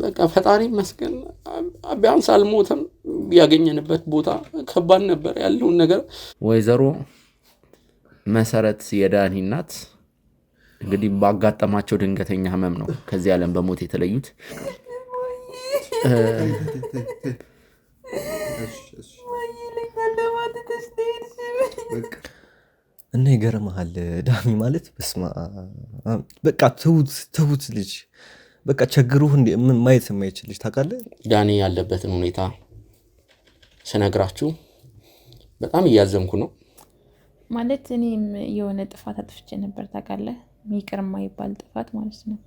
በቃ ፈጣሪ መስገን ቢያንስ አልሞተም። ያገኘንበት ቦታ ከባድ ነበር ያለውን ነገር። ወይዘሮ መሰረት የዳኒ እናት እንግዲህ ባጋጠማቸው ድንገተኛ ህመም ነው ከዚህ ዓለም በሞት የተለዩት። እና ይገርምሃል ዳኒ ማለት በስማ በቃ ተውት ልጅ በቃ ቸግሩህ ማየት የማይችል ልጅ ታውቃለህ። ዳኒ ያለበትን ሁኔታ ስነግራችሁ በጣም እያዘንኩ ነው። ማለት እኔም የሆነ ጥፋት አጥፍቼ ነበር ታውቃለህ። ይቅር የማይባል ጥፋት ማለት ነው።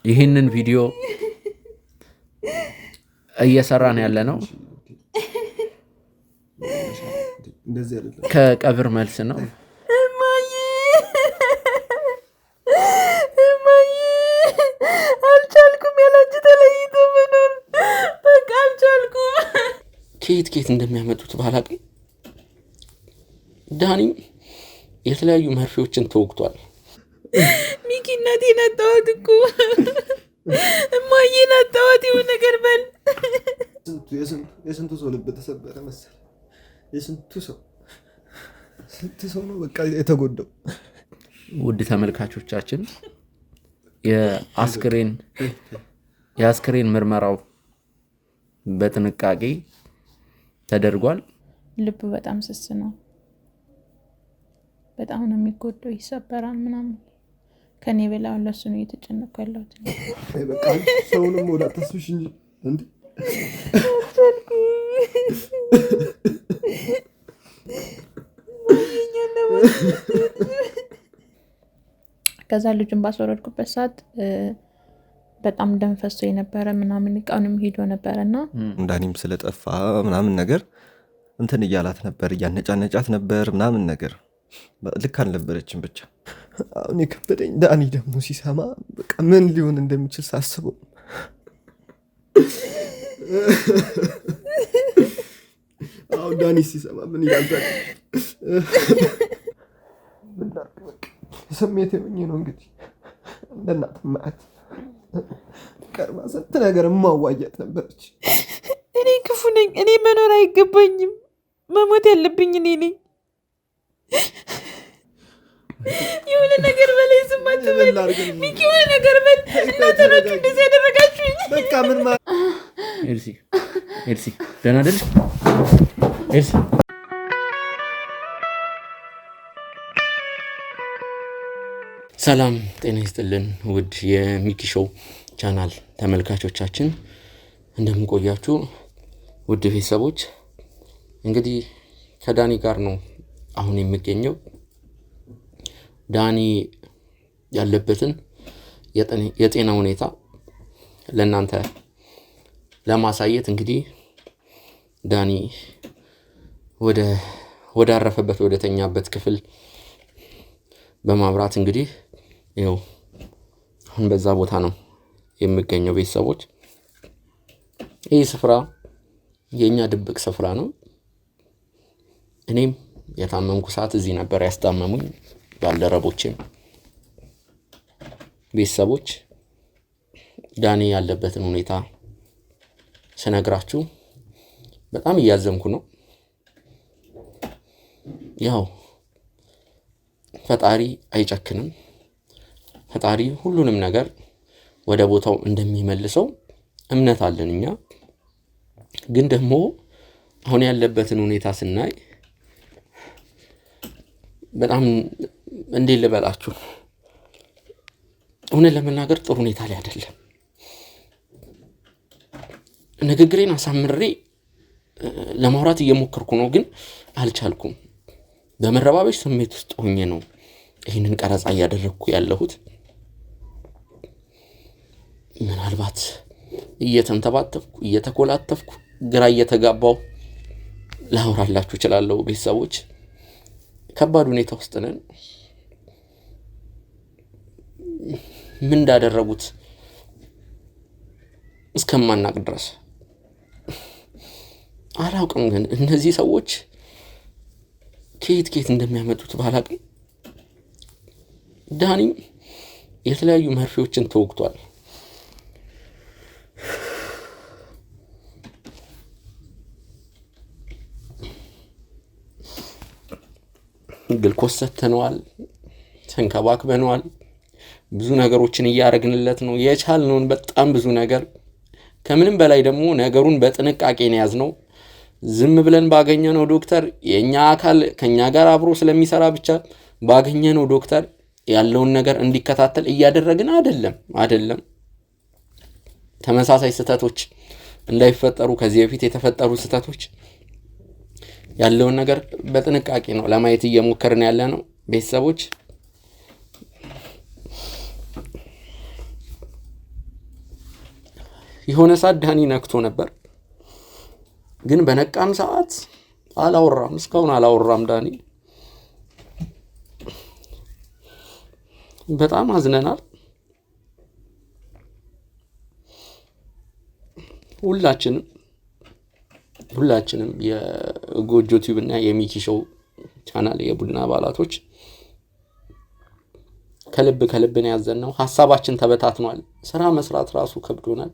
ይህንን ቪዲዮ እየሰራን ያለ ነው ከቀብር መልስ ነው። አልቻልኩም፣ ያላንቺ ተለይቶ መኖር በቃ አልቻልኩም። ከየት እንደሚያመጡት ባላቅም ዳኒ የተለያዩ መርፌዎችን ተወግቷል። ሚኪ እናቴን አጣኋት እኮ እማዬን አጣኋት። የሆነ ነገር በል። የስንቱ ሰው ልብ ተሰበረ መሰል። የስንቱ ሰው ነው በቃ የተጎዳው። ውድ ተመልካቾቻችን የአስክሬን ምርመራው በጥንቃቄ ተደርጓል። ልቡ በጣም ስስ ነው። በጣም ነው የሚጎዳው፣ ይሰበራል ምናምን። ከኔ በላይ ለሱ ነው እየተጨነኩ ያለሁት። በቃ ሰውንም ወደ ተስብሽ እንጂ ከዛ ልጁን ባስወረድኩበት ሰዓት በጣም ደም ፈሶ የነበረ ምናምን እቃውንም ሄዶ ነበርና ዳኒም ስለጠፋ ምናምን ነገር እንትን እያላት ነበር፣ እያነጫነጫት ነበር ምናምን ነገር። ልክ አልነበረችም። ብቻ አሁን የከበደኝ ዳኒ ደግሞ ሲሰማ በቃ ምን ሊሆን እንደሚችል ሳስበው አሁን ዳኒ ሲሰማ ምን ይላል? ስሜት የሆኜ ነው እንግዲህ እንደናት ማት ቀርባ ስንት ነገር ማዋያት ነበረች። እኔ ክፉ ነኝ፣ እኔ መኖር አይገባኝም፣ መሞት ያለብኝ እኔ ነኝ። የሆነ ነገር በላይ ስማት በል ሚኪ፣ የሆነ ነገር በል። እናንተ ናችሁ እንደዚህ ያደረጋችሁኝ። በቃ ምን ኤልሲ ደህና አይደል? ኤልሲ ሰላም ጤና ይስጥልን። ውድ የሚኪ ሾው ቻናል ተመልካቾቻችን እንደምን ቆያችሁ? ውድ ቤተሰቦች እንግዲህ ከዳኒ ጋር ነው አሁን የሚገኘው። ዳኒ ያለበትን የጤና ሁኔታ ለእናንተ ለማሳየት እንግዲህ ዳኒ ወደ አረፈበት ወደ ተኛበት ክፍል በማብራት እንግዲህ ይኸው አሁን በዛ ቦታ ነው የሚገኘው። ቤተሰቦች ይህ ስፍራ የኛ ድብቅ ስፍራ ነው። እኔም የታመምኩ ሰዓት እዚህ ነበር ያስታመሙኝ ባልደረቦቼም። ቤተሰቦች ዳኒ ያለበትን ሁኔታ ስነግራችሁ በጣም እያዘንኩ ነው። ያው ፈጣሪ አይጨክንም። ፈጣሪ ሁሉንም ነገር ወደ ቦታው እንደሚመልሰው እምነት አለን እኛ። ግን ደግሞ አሁን ያለበትን ሁኔታ ስናይ በጣም እንዴት ልበላችሁ፣ እውነት ለመናገር ጥሩ ሁኔታ ላይ አይደለም። ንግግሬን አሳምሬ ለማውራት እየሞከርኩ ነው፣ ግን አልቻልኩም። በመረባበሽ ስሜት ውስጥ ሆኜ ነው ይህንን ቀረጻ እያደረግኩ ያለሁት። ምናልባት እየተንተባተፍኩ እየተኮላተፍኩ ግራ እየተጋባው ላወራላችሁ እችላለሁ። ቤተሰቦች ከባድ ሁኔታ ውስጥ ነን። ምን እንዳደረጉት እስከማናቅ ድረስ አላውቅም። ግን እነዚህ ሰዎች ከየት እንደሚያመጡት ባላቅም ዳኒ የተለያዩ መርፌዎችን ተወግቷል። ግልኮስ ሰጥተነዋል፣ ተንከባክበነዋል፣ ብዙ ነገሮችን እያደረግንለት ነው የቻልነውን በጣም ብዙ ነገር። ከምንም በላይ ደግሞ ነገሩን በጥንቃቄ ነው ያዝነው። ዝም ብለን ባገኘነው ዶክተር የኛ አካል ከኛ ጋር አብሮ ስለሚሰራ ብቻ ባገኘነው ዶክተር ያለውን ነገር እንዲከታተል እያደረግን አይደለም። ተመሳሳይ ስህተቶች እንዳይፈጠሩ ከዚህ በፊት የተፈጠሩ ስህተቶች ያለውን ነገር በጥንቃቄ ነው ለማየት እየሞከርን ያለ ነው። ቤተሰቦች የሆነ ሰዓት ዳኒ ነክቶ ነበር፣ ግን በነቃም ሰዓት አላወራም፣ እስካሁን አላወራም። ዳኒ በጣም አዝነናል። ሁላችንም የጎጆ ቲዩብ እና የሚኪ ሾው ቻናል የቡድን አባላቶች ከልብ ነው ያዘነው። ሐሳባችን ተበታትኗል። ስራ መስራት ራሱ ከብዶናል።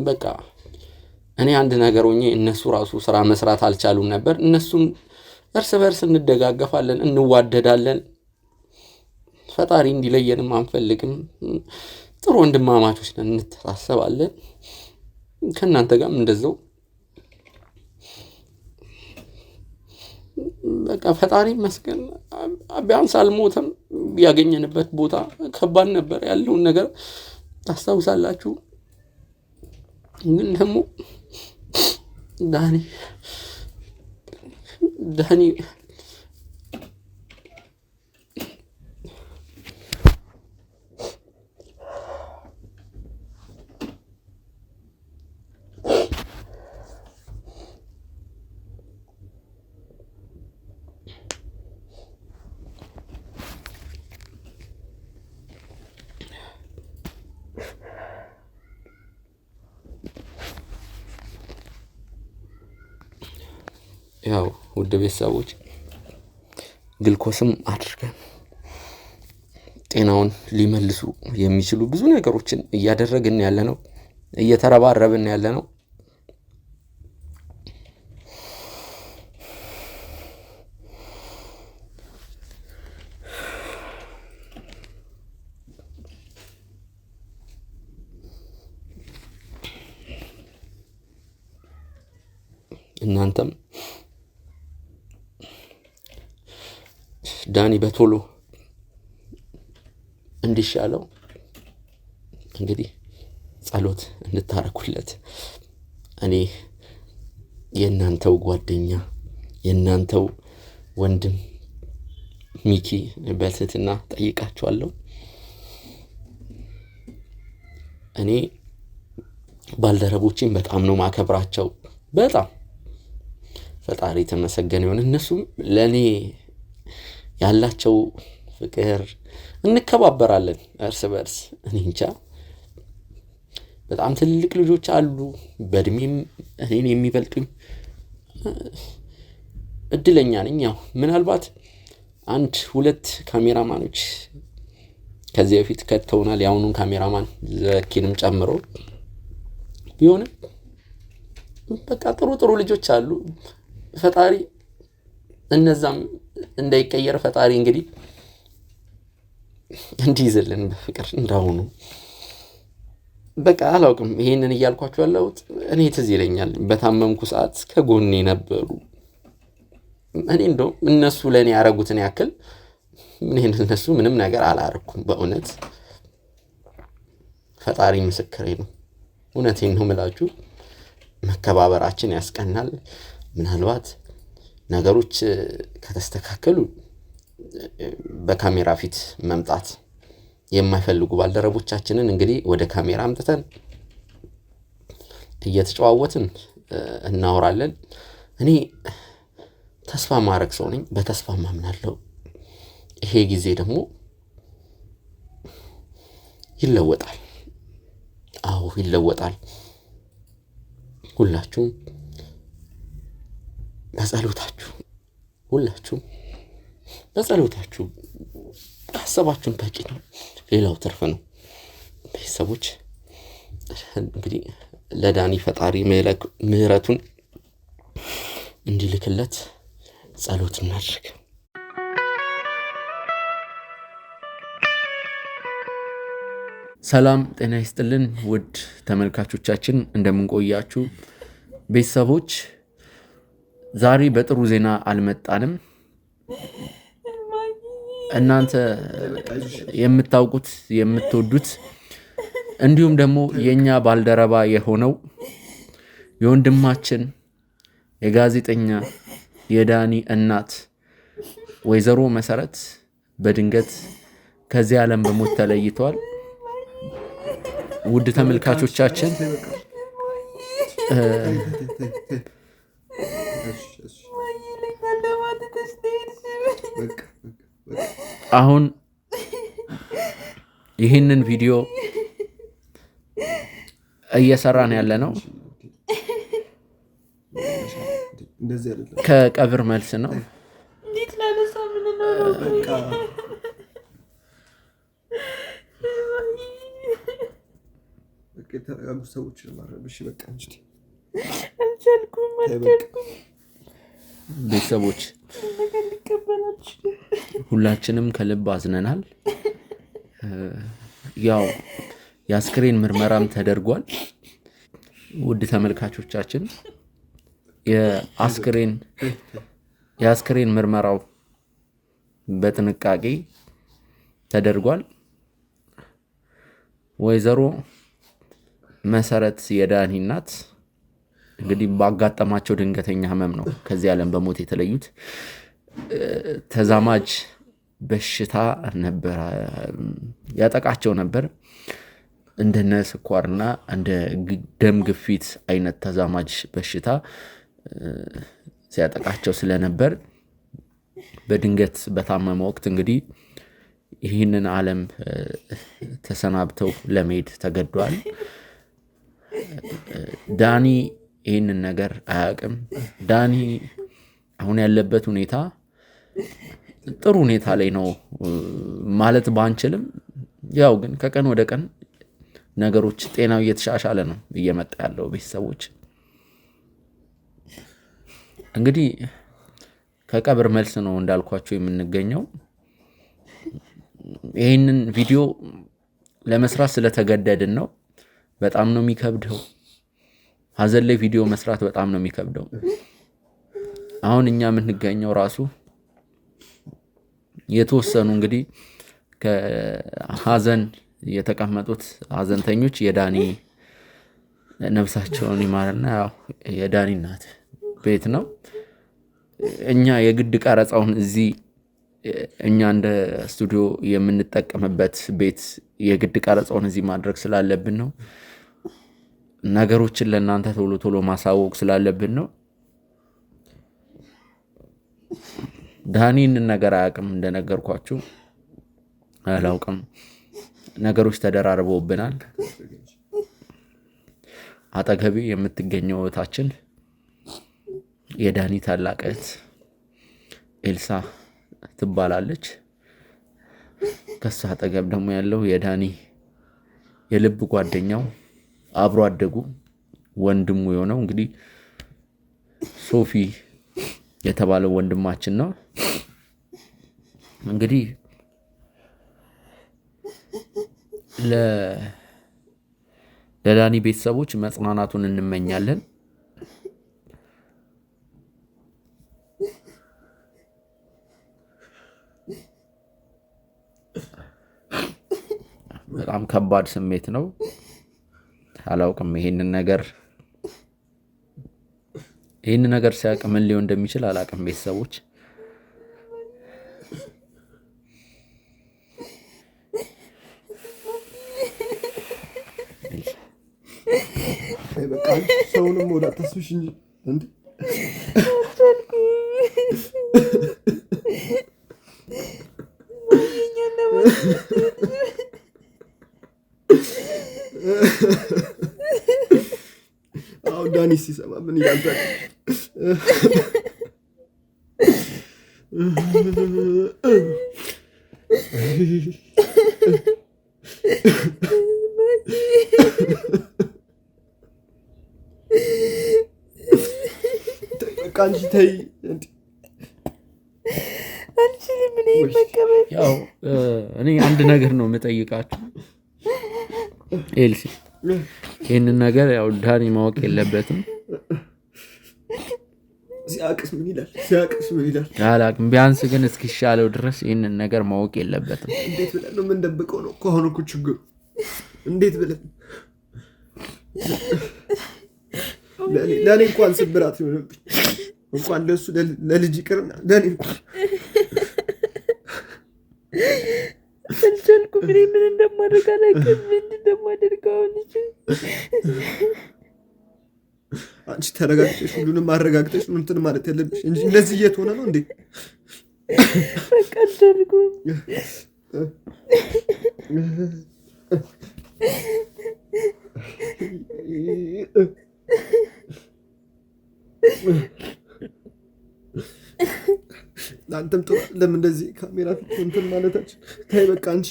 በቃ እኔ አንድ ነገር ሆኜ እነሱ ራሱ ስራ መስራት አልቻሉም ነበር። እነሱም እርስ በርስ እንደጋገፋለን፣ እንዋደዳለን። ፈጣሪ እንዲለየንም አንፈልግም። ጥሩ ወንድማማቾች ነን፣ እንተሳሰባለን። ከእናንተ ጋርም እንደዛው። በቃ ፈጣሪ ይመስገን ቢያንስ አልሞተም። ያገኘንበት ቦታ ከባድ ነበር። ያለውን ነገር ታስታውሳላችሁ። ግን ደግሞ ዳኒ ያው ውድ ቤተሰቦች ግልኮስም አድርገን ጤናውን ሊመልሱ የሚችሉ ብዙ ነገሮችን እያደረግን ያለነው፣ እየተረባረብን ያለነው። እናንተም ዳኒ በቶሎ እንዲሻለው እንግዲህ ጸሎት እንድታረኩለት እኔ የእናንተው ጓደኛ የእናንተው ወንድም ሚኪ በትህትና ጠይቃችኋለሁ። እኔ ባልደረቦቼን በጣም ነው ማከብራቸው። በጣም ፈጣሪ ተመሰገነ ይሁን። እነሱም ለኔ ያላቸው ፍቅር፣ እንከባበራለን እርስ በርስ። እኔ እንጃ በጣም ትልቅ ልጆች አሉ በእድሜም እኔን የሚበልጡኝ። እድለኛ ነኝ። ያው ምናልባት 1-2 ካሜራማኖች ከዚህ በፊት ከተውናል፣ ያውኑን ካሜራማን ዘኪንም ጨምሮ ቢሆንም በቃ ጥሩ ልጆች አሉ። ፈጣሪ እነዛም እንዳይቀየር ፈጣሪ እንግዲህ እንዲይዝልን በፍቅር እንዳሁኑ። በቃ አላውቅም ይሄንን እያልኳችሁ ያለሁት እኔ ትዝ ይለኛል በታመምኩ ሰዓት ከጎኔ ነበሩ። እኔ እንደው እነሱ ለኔ ያረጉትን ያክል እነሱ ምንም ነገር አላረኩም። በእውነት ፈጣሪ ምስክሬ ነው። እውነቴን ነው የምላችሁ። መከባበራችን ያስቀናል። ምናልባት ነገሮች ከተስተካከሉ በካሜራ ፊት መምጣት የማይፈልጉ ባልደረቦቻችንን እንግዲህ ወደ ካሜራ አምጥተን እየተጨዋወትን እናወራለን። እኔ ተስፋ ማድረግ ሰው ነኝ፣ በተስፋ ማምናለሁ። ይሄ ጊዜ ደግሞ ይለወጣል። አዎ ይለወጣል። ሁላችሁም በጸሎታችሁ ሐሳባችሁን በቂ ነው። ሌላው ትርፍ ነው። ቤተሰቦች እንግዲህ ለዳኒ ፈጣሪ ምህረቱን እንዲልክለት ጸሎት እናድርግ። ሰላም ጤና ይስጥልን ውድ ተመልካቾቻችን እንደምን ቆያችሁ? ቤተሰቦች ዛሬ በጥሩ ዜና አልመጣንም። እናንተ የምታውቁት የምትወዱት እንዲሁም ደግሞ የኛ ባልደረባ የሆነው የወንድማችን የጋዜጠኛ የዳኒ እናት ወይዘሮ መሰረት በድንገት ከዚህ ዓለም በሞት ተለይቷል። ውድ ተመልካቾቻችን አሁን ይህንን ቪዲዮ እየሰራን ያለ ነው ከቀብር መልስ ነው። የተረጋጉ ሰዎች ለማረብሽ በቃ እንጂ አልቻልኩም። ቤተሰቦች ሁላችንም ከልብ አዝነናል። ያው የአስክሬን ምርመራም ተደርጓል። ውድ ተመልካቾቻችን የአስክሬን ምርመራው በጥንቃቄ ተደርጓል። ወይዘሮ መሰረት የዳኒ እናት እንግዲህ ባጋጠማቸው ድንገተኛ ህመም ነው ከዚህ ዓለም በሞት የተለዩት። ተዛማጅ በሽታ ነበር ያጠቃቸው ነበር። እንደነ ስኳርና እንደ ደም ግፊት አይነት ተዛማጅ በሽታ ሲያጠቃቸው ስለነበር በድንገት በታመመ ወቅት እንግዲህ ይህንን ዓለም ተሰናብተው ለመሄድ ተገዷል። ዳኒ ይህንን ነገር አያውቅም። ዳኒ አሁን ያለበት ሁኔታ ጥሩ ሁኔታ ላይ ነው ማለት ባንችልም፣ ያው ግን ከቀን ወደ ቀን ነገሮች ጤናው እየተሻሻለ ነው እየመጣ ያለው። ቤተሰቦች እንግዲህ ከቀብር መልስ ነው እንዳልኳቸው የምንገኘው። ይህንን ቪዲዮ ለመስራት ስለተገደድን ነው። በጣም ነው የሚከብደው። ሀዘን ላይ ቪዲዮ መስራት በጣም ነው የሚከብደው። አሁን እኛ የምንገኘው ራሱ የተወሰኑ እንግዲህ ከሀዘን የተቀመጡት ሀዘንተኞች የዳኒ ነፍሳቸውን ይማርና ያው የዳኒ እናት ቤት ነው። እኛ የግድ ቀረጻውን እዚህ እኛ እንደ ስቱዲዮ የምንጠቀምበት ቤት የግድ ቀረጻውን እዚህ ማድረግ ስላለብን ነው። ነገሮችን ለእናንተ ቶሎ ቶሎ ማሳወቅ ስላለብን ነው። ዳኒን ነገር አያውቅም፣ እንደነገርኳችሁ አላውቅም። ነገሮች ተደራርበውብናል። አጠገቤ የምትገኘው እህታችን የዳኒ ታላቅ እህት ኤልሳ ትባላለች። ከሷ አጠገብ ደግሞ ያለው የዳኒ የልብ ጓደኛው አብሮ አደጉ ወንድሙ የሆነው እንግዲህ ሶፊ የተባለው ወንድማችን ነው። እንግዲህ ለዳኒ ቤተሰቦች መጽናናቱን እንመኛለን። በጣም ከባድ ስሜት ነው። አላውቅም ይሄንን ነገር ሲያውቅ ምን ሊሆን እንደሚችል አላውቅም። ቤተሰቦች በቃ ሰውንም ወደ አታስብሽ እንጂ አሁን ዳኒ ሲሰማ ምን ይላል? በቃ እንጂ ተይ አልችልም እኔ መቀበል። ያው እኔ አንድ ነገር ነው የምጠይቃችሁ ኤልሲ፣ ይህንን ነገር ያው ዳኒ ማወቅ የለበትም። ሲያቅስ ምን ይላል አላቅም። ቢያንስ ግን እስኪሻለው ድረስ ይህንን ነገር ማወቅ የለበትም። እንዴት ብለን ነው የምንደብቀው ነው ከሆነ እኮ ችግሩ። እንዴት ብለን ለእኔ እንኳን ስብራት ይሆንብኝ እንኳን ለሱ ለልጅ ይቅርና ለእኔ እንኳን አልቻልኩም። እኔ ምን እንደማደርግ አላውቅም። ምን እንደማደርገው ልጅ አንቺ ተረጋግጠሽ ሁሉንም አረጋግጠሽ እንትን ማለት ያለብሽ እንጂ እንደዚህ እየተሆነ ነው እንዴ? በቃ አልቻልኩም። አንተም ጥሩ ለምን እንደዚህ ካሜራ ፊት እንትን ማለታችን? ተይ በቃ አንቺ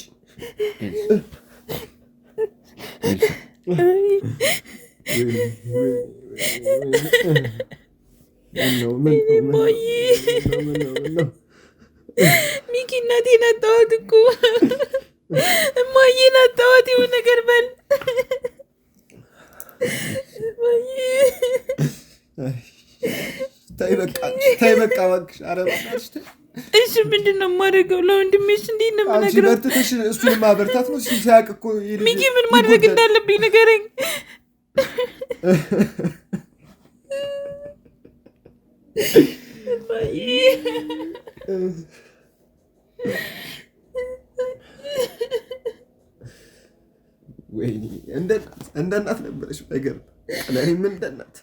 ሚኪ እናቴን አጣኋት እኮ እማዬን አጣኋት። የሆነ ነገር በል ተይ በቃ እባክሽ። ኧረ በእናትሽ ተይ። እሺ ምንድን ነው የማደርገው? ለወንድሜሽ እንዴት ነው የምነግረው? በርትተሽ እሱን ማበርታት ነው። ሲያውቅ እኮ ሚኪ ምን ማድረግ እንዳለብኝ ንገረኝ። ወይኔ እንደ እናት ነበረች። ነገር ለእኔም እንደ እናት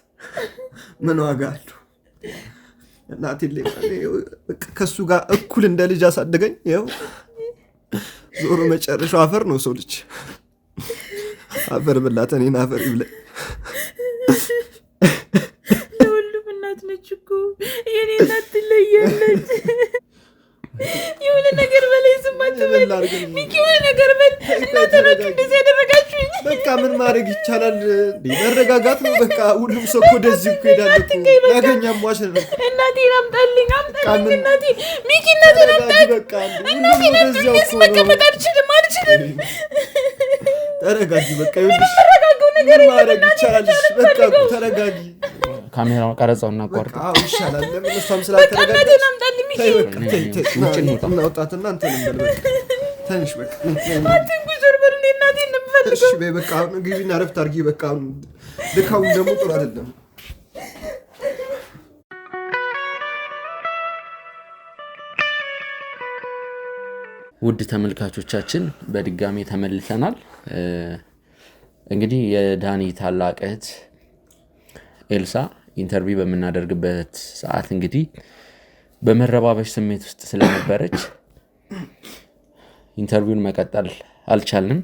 ምን ዋጋ አለው? እናቴ ከእሱ ጋር እኩል እንደ ልጅ አሳደገኝ። ይኸው ዞሮ መጨረሻው አፈር ነው። ሰው ልጅ አፈር ብላት እኔን አፈር ይብላኝ። ለሁሉም እናት ነች እኮ የኔ እናት ትለያለች። የሆነ ነገር በላይ ስማት በል ሚኪ፣ የሆነ ነገር በል። እናንተ ናችሁ እንደዚህ ያደረጋችሁኝ። በቃ ምን ማድረግ ይቻላል? መረጋጋት ነው በቃ። ሁሉም ሰው እኮ ወደዚህ እኮ ሄዳል እኮ ያገኛም ዋሽ ነው። እናቴን አምጣልኝ እናቴ ሚኪ፣ እናቴን አምጣልኝ። በቃ እናቴን ወደዚያው እኮ መቀመጥ አልችልም። ተረጋጊ በቃ። ይኸውልሽ ምን ማድረግ ይቻላል? በቃ ተረጋጊ። ካሜራውን ቀረጻውን እናቋርጥ። አዎ ይሻላል። ለምን እሷም ስላልተረጋጋች እናውጣትና እንትን እንበል በቃ። ትንሽ በቃ አትንጉር በል። እኔ እናቴን ነው የምፈልገው። እሺ በይ በቃ ግቢና እረፍት አድርጊ በቃ። ልካውን ደግሞ ጥሩ አይደለም። ውድ ተመልካቾቻችን በድጋሚ ተመልሰናል። እንግዲህ የዳኒ ታላቅ እህት ኤልሳ ኢንተርቪው በምናደርግበት ሰዓት እንግዲህ በመረባበሽ ስሜት ውስጥ ስለነበረች ኢንተርቪውን መቀጠል አልቻልንም።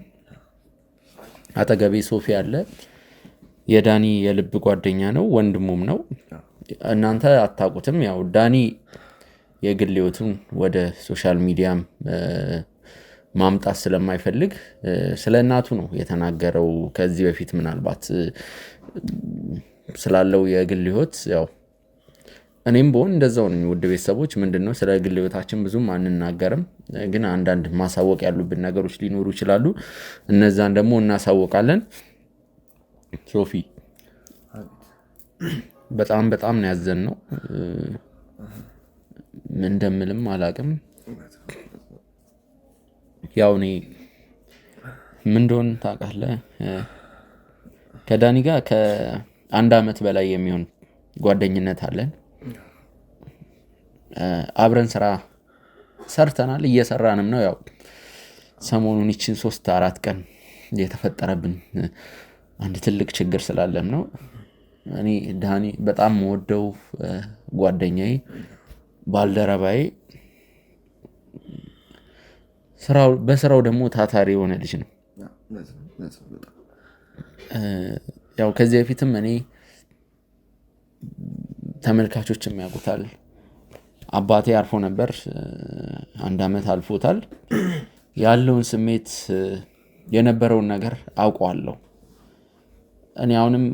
አጠገቤ ሶፊ አለ። የዳኒ የልብ ጓደኛ ነው፣ ወንድሙም ነው። እናንተ አታውቁትም። ያው ዳኒ የግል ህይወቱን ወደ ሶሻል ሚዲያም ማምጣት ስለማይፈልግ ስለ እናቱ ነው የተናገረው። ከዚህ በፊት ምናልባት ስላለው የግል ህይወት ያው እኔም በሆን እንደዛው ነኝ። ውድ ቤተሰቦች ምንድነው ስለ ግል ህይወታችን ብዙም አንናገርም፣ ግን አንዳንድ ማሳወቅ ያሉብን ነገሮች ሊኖሩ ይችላሉ። እነዛን ደግሞ እናሳወቃለን። ሶፊ በጣም ነው ያዘንነው። ምን እንደምልም አላቅም። ያው እኔ ምን እንደሆነ ታውቃለህ፣ ከዳኒ ጋር ከአንድ አመት በላይ የሚሆን ጓደኝነት አለን። አብረን ስራ ሰርተናል፣ እየሰራንም ነው። ያው ሰሞኑን ይችን 3-4 ቀን የተፈጠረብን አንድ ትልቅ ችግር ስላለም ነው። እኔ ዳኒ በጣም ወደው ጓደኛዬ፣ ባልደረባዬ፣ በስራው ደግሞ ታታሪ የሆነ ልጅ ነው። ያው ከዚህ በፊትም እኔ ተመልካቾችም ያውቁታል፣ አባቴ አርፎ ነበር፣ 1 አመት አልፎታል። ያለውን ስሜት የነበረውን ነገር አውቀዋለሁ። እኔ አሁንም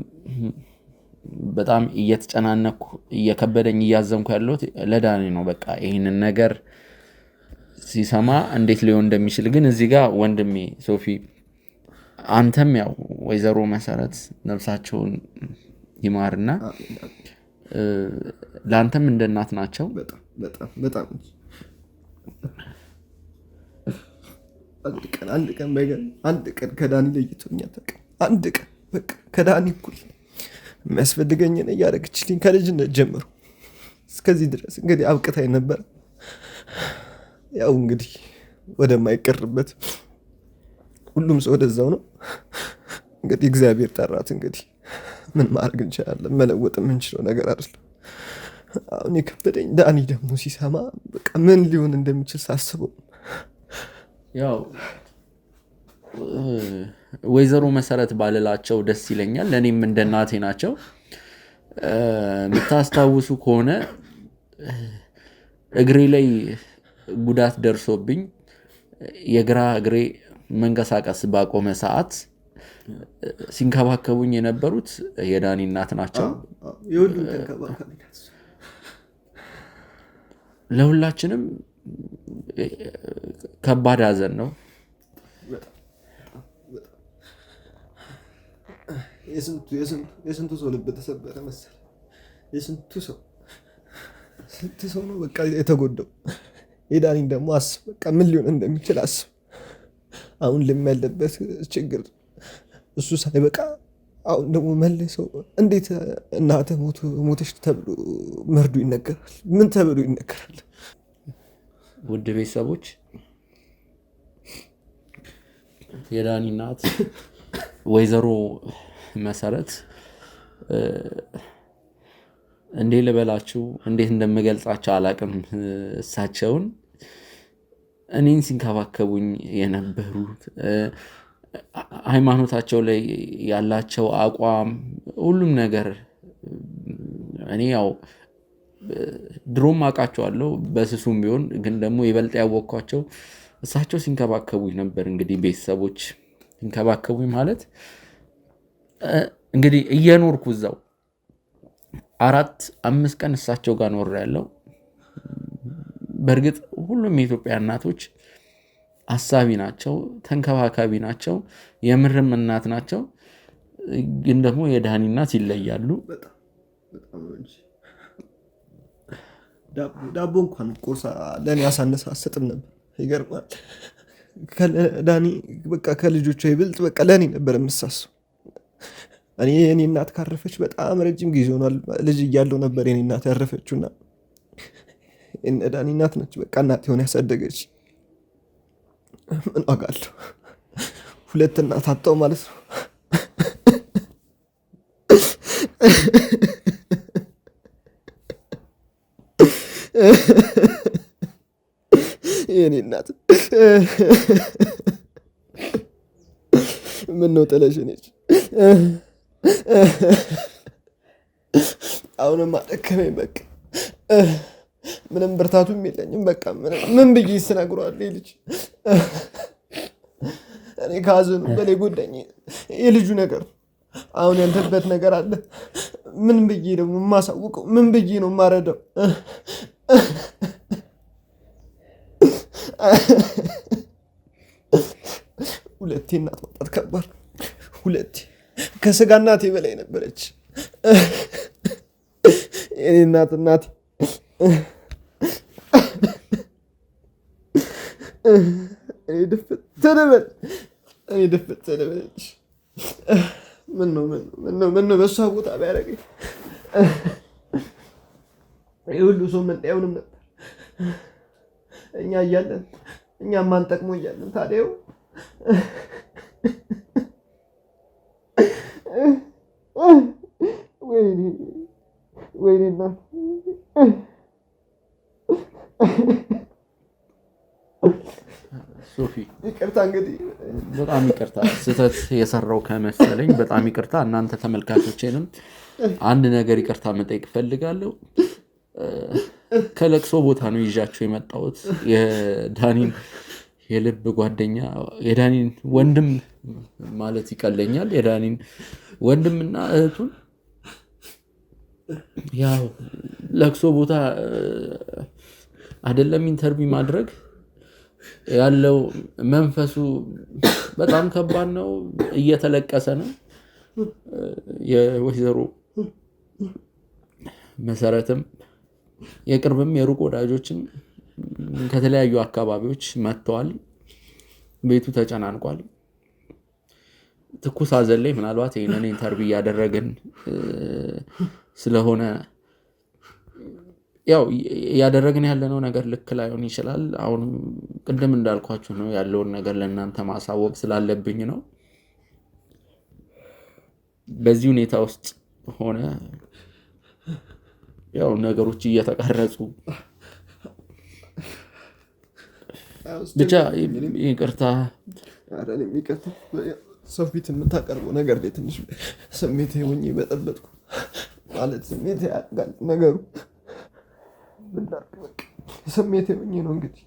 በጣም እየተጨናነኩ እየከበደኝ እያዘንኩ ያለሁት ለዳኒ ነው። በቃ ይህንን ነገር ሲሰማ እንዴት ሊሆን እንደሚችል ግን እዚህ ጋር ወንድሜ ሶፊ አንተም ያው ወይዘሮ መሰረት ነፍሳቸውን ይማርና ለአንተም እንደ እናት ናቸው። በጣም አንድ ቀን ከዳኒ ለይቶኝ አታውቅም። አንድ ቀን በቃ ከዳኒ እኩል የሚያስፈልገኝን እያደረገችልኝ ከልጅነት ጀምሮ እስከዚህ ድረስ እንግዲህ አብቅታኝ ነበር። ያው እንግዲህ ወደማይቀርበት ሁሉም ሰው ወደዛው ነው። እንግዲህ እግዚአብሔር ጠራት። እንግዲህ ምን ማድረግ እንችላለን? መለወጥ የምንችለው ነገር አይደለም። አሁን የከበደኝ ዳኒ ደግሞ ሲሰማ በቃ ምን ሊሆን እንደሚችል ሳስበው ያው ወይዘሮ መሰረት ባልላቸው ደስ ይለኛል። ለእኔም እንደ እናቴ ናቸው። የምታስታውሱ ከሆነ እግሬ ላይ ጉዳት ደርሶብኝ የግራ እግሬ መንቀሳቀስ ባቆመ ሰዓት ሲንከባከቡኝ የነበሩት የዳኒ እናት ናቸው። ለሁላችንም ከባድ ሐዘን ነው። የስንቱ ሰው ልብ ተሰበረ መሰለህ። የስንቱ ሰው ነው በቃ የተጎዳው። የዳኒን ደግሞ አስብ፣ በቃ ምን ሊሆን እንደሚችል አስብ። አሁን ያለበት ችግር እሱ ሳይበቃ አሁን ደግሞ መልሰው እንዴት እናትህ ሞተች ተብሎ መርዶ ይነገራል? ምን ተብሎ ይነገራል? ውድ ቤተሰቦች የዳኒ እናት ወይዘሮ መሰረት እንዴት ልበላችሁ፣ እንዴት እንደምገልጻቸው አላቅም። እሳቸውን እኔን ሲንከባከቡኝ የነበሩት ሃይማኖታቸው ላይ ያላቸው አቋም፣ ሁሉም ነገር እኔ ያው ድሮም አውቃቸዋለሁ በስሱም ቢሆን ግን ደግሞ ይበልጥ ያወቅኳቸው እሳቸው ሲንከባከቡኝ ነበር። እንግዲህ ቤተሰቦች ሲንከባከቡኝ ማለት እንግዲህ እየኖርኩ እዛው 4-5 ቀን እሳቸው ጋር ኖር ያለው። በእርግጥ ሁሉም የኢትዮጵያ እናቶች አሳቢ ናቸው፣ ተንከባካቢ ናቸው፣ የምርም እናት ናቸው። ግን ደግሞ የዳኒ እናት ይለያሉ። ዳቦ እንኳን ቁርስ ለእኔ ያሳነሰ አሰጥም ነበር። ይገርማል። ዳኒ በቃ ከልጆቿ ይበልጥ በቃ ለእኔ ነበር የምሳሰው። የኔ እናት ካረፈች በጣም ረጅም ጊዜ ሆኗል። ልጅ እያለሁ ነበር የኔ እናት ያረፈችውና ዳኒ እናት ነች በቃ እናት ሆነ ያሳደገች። ምን ዋጋለሁ? 2 እናት አጣው ማለት ነው። የኔ እናት ምን ነው ጥለሽነች? አሁንም አደከመኝ በቃ ምንም ብርታቱም የለኝም። በቃ ምን ብዬ ስነግረዋለሁ? ልጅ እኔ ከሀዘኑ በላይ ጎዳኝ የልጁ ነገር። አሁን ያንተበት ነገር አለ። ምን ብዬ ደግሞ የማሳውቀው? ምን ብዬ ነው የማረዳው? ሁለቴ እናት ማጣት ከባድ። ሁለቴ ከስጋ እናቴ በላይ ነበረች የኔ እናት። እኔ ድፍት ተነበለች። ምን ነው በእሷ ቦታ ቢያደርገኝ ይህ ሁሉ ሰው ምናየውንም ነበር። እኛ እያለን እኛ ማንጠቅሞ እያለን ታዲያው ወይኔ እናት ሶፊ ይቅርታ፣ እንግዲህ በጣም ይቅርታ ስህተት የሰራው ከመሰለኝ በጣም ይቅርታ። እናንተ ተመልካቾቼንም አንድ ነገር ይቅርታ መጠየቅ እፈልጋለሁ። ከለቅሶ ቦታ ነው ይዣቸው የመጣሁት። የዳኒን የልብ ጓደኛ የዳኒን ወንድም ማለት ይቀለኛል። የዳኒን ወንድምና እህቱን ያው ለቅሶ ቦታ አይደለም ኢንተርቪው ማድረግ ያለው መንፈሱ በጣም ከባድ ነው። እየተለቀሰ ነው። የወይዘሮ መሰረትም የቅርብም የሩቅ ወዳጆችም ከተለያዩ አካባቢዎች መጥተዋል። ቤቱ ተጨናንቋል። ትኩስ ሐዘን ላይ ምናልባት ይሄንን ኢንተርቪው ያደረግን ስለሆነ ያው ያደረግን ያለነው ነገር ልክ ላይሆን ይችላል። አሁን ቅድም እንዳልኳችሁ ነው ያለውን ነገር ለእናንተ ማሳወቅ ስላለብኝ ነው። በዚህ ሁኔታ ውስጥ ሆነ ያው ነገሮች እየተቀረጹ ብቻ ይቅርታ ሰው ፊት የምታቀርበው ነገር ላይ ትንሽ ስሜቴ ሆኜ በጠበጥኩ ማለት ስሜቴ ያጋል ነገሩ ስሜቴ ሆኜ ነው እንግዲህ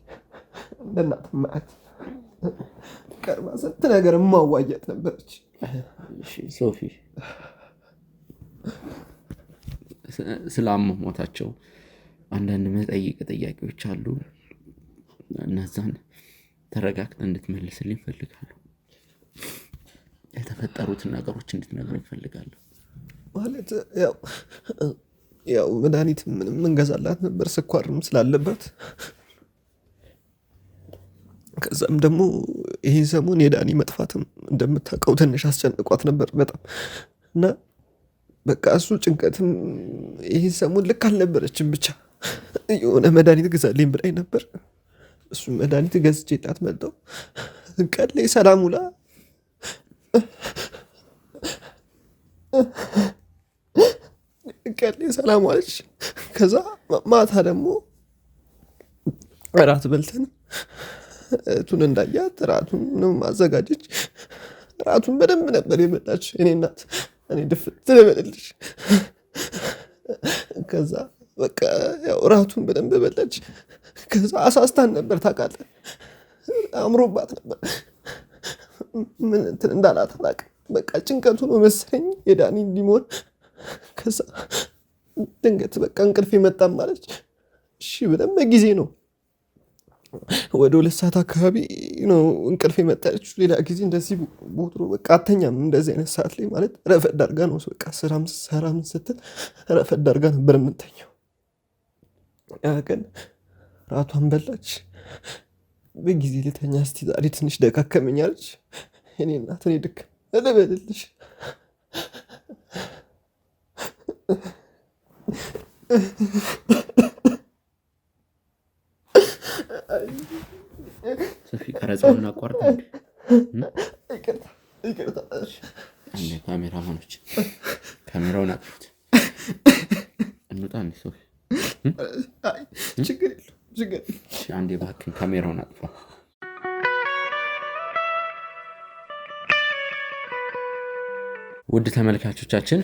እንደ እናት ማያት ቀርባ ስንት ነገር ማዋያት ነበረች። ሶፊ ስላመሞታቸው አንዳንድ መጠይቅ ጥያቄዎች አሉ። እነዛን ተረጋግጠህ እንድትመልስልኝ እፈልጋለሁ። የተፈጠሩትን ነገሮች እንድትነግረኝ እፈልጋለሁ። ማለት ያው መድኃኒት ምንም እንገዛላት ነበር ስኳርም ስላለበት። ከዛም ደግሞ ይህን ሰሞን የዳኒ መጥፋትም እንደምታውቀው ትንሽ አስጨንቋት ነበር በጣም እና በቃ እሱ ጭንቀትም ይህን ሰሞን ልክ አልነበረችም። ብቻ የሆነ መድኃኒት ግዛልኝ ብላኝ ነበር። እሱ መድኃኒት ገዝቼላት መጣሁ። ቀን ላይ ሰላም ውላ ቀን ላይ ሰላም ዋለች። ከዛ ማታ ደግሞ እራት በልተን እቱን እንዳያት እራቱን ማዘጋጀች። እራቱን በደንብ ነበር የበላች እኔ እናት። እኔ ድፍት ትበልልሽ። ከዛ በቃ ያው እራቱን በደንብ በላች። ከዛ አሳስታን ነበር ታውቃለህ። አምሮባት ነበር። ምን እንትን እንዳላት አላውቅም። በቃ ጭንቀቱ ነው መሰለኝ የዳኒ እንዲሞን። ከዛ ድንገት በቃ እንቅልፍ መጣም ማለች። እሺ ብለን በጊዜ ነው ወደ 2 ሰዓት አካባቢ ነው እንቅልፍ የመጣች። ሌላ ጊዜ እንደዚህ ቦትሮ በቃ አተኛም እንደዚህ አይነት ሰዓት ላይ ማለት ረፈድ አድርጋ ነው በቃ ስራም ስትል ረፈድ አድርጋ ነበር የምንተኛው። ያ ቀን ራቷን በላች። በጊዜ ልተኛ እስቲ ዛሬ ትንሽ ደካከመኝ አለች። እኔ እናት እኔ ድክም እልበልልሽ ሶፊ ቀረጻውን አቋርጥ። ይቅርታ አንዴ ካሜራማኖች ካሜራውን አጥፉት። እንውጣ እንዴ ሶፊ። ችግር የለም። አንዴ እባክህን ካሜራውን አጥፋ። ውድ ተመልካቾቻችን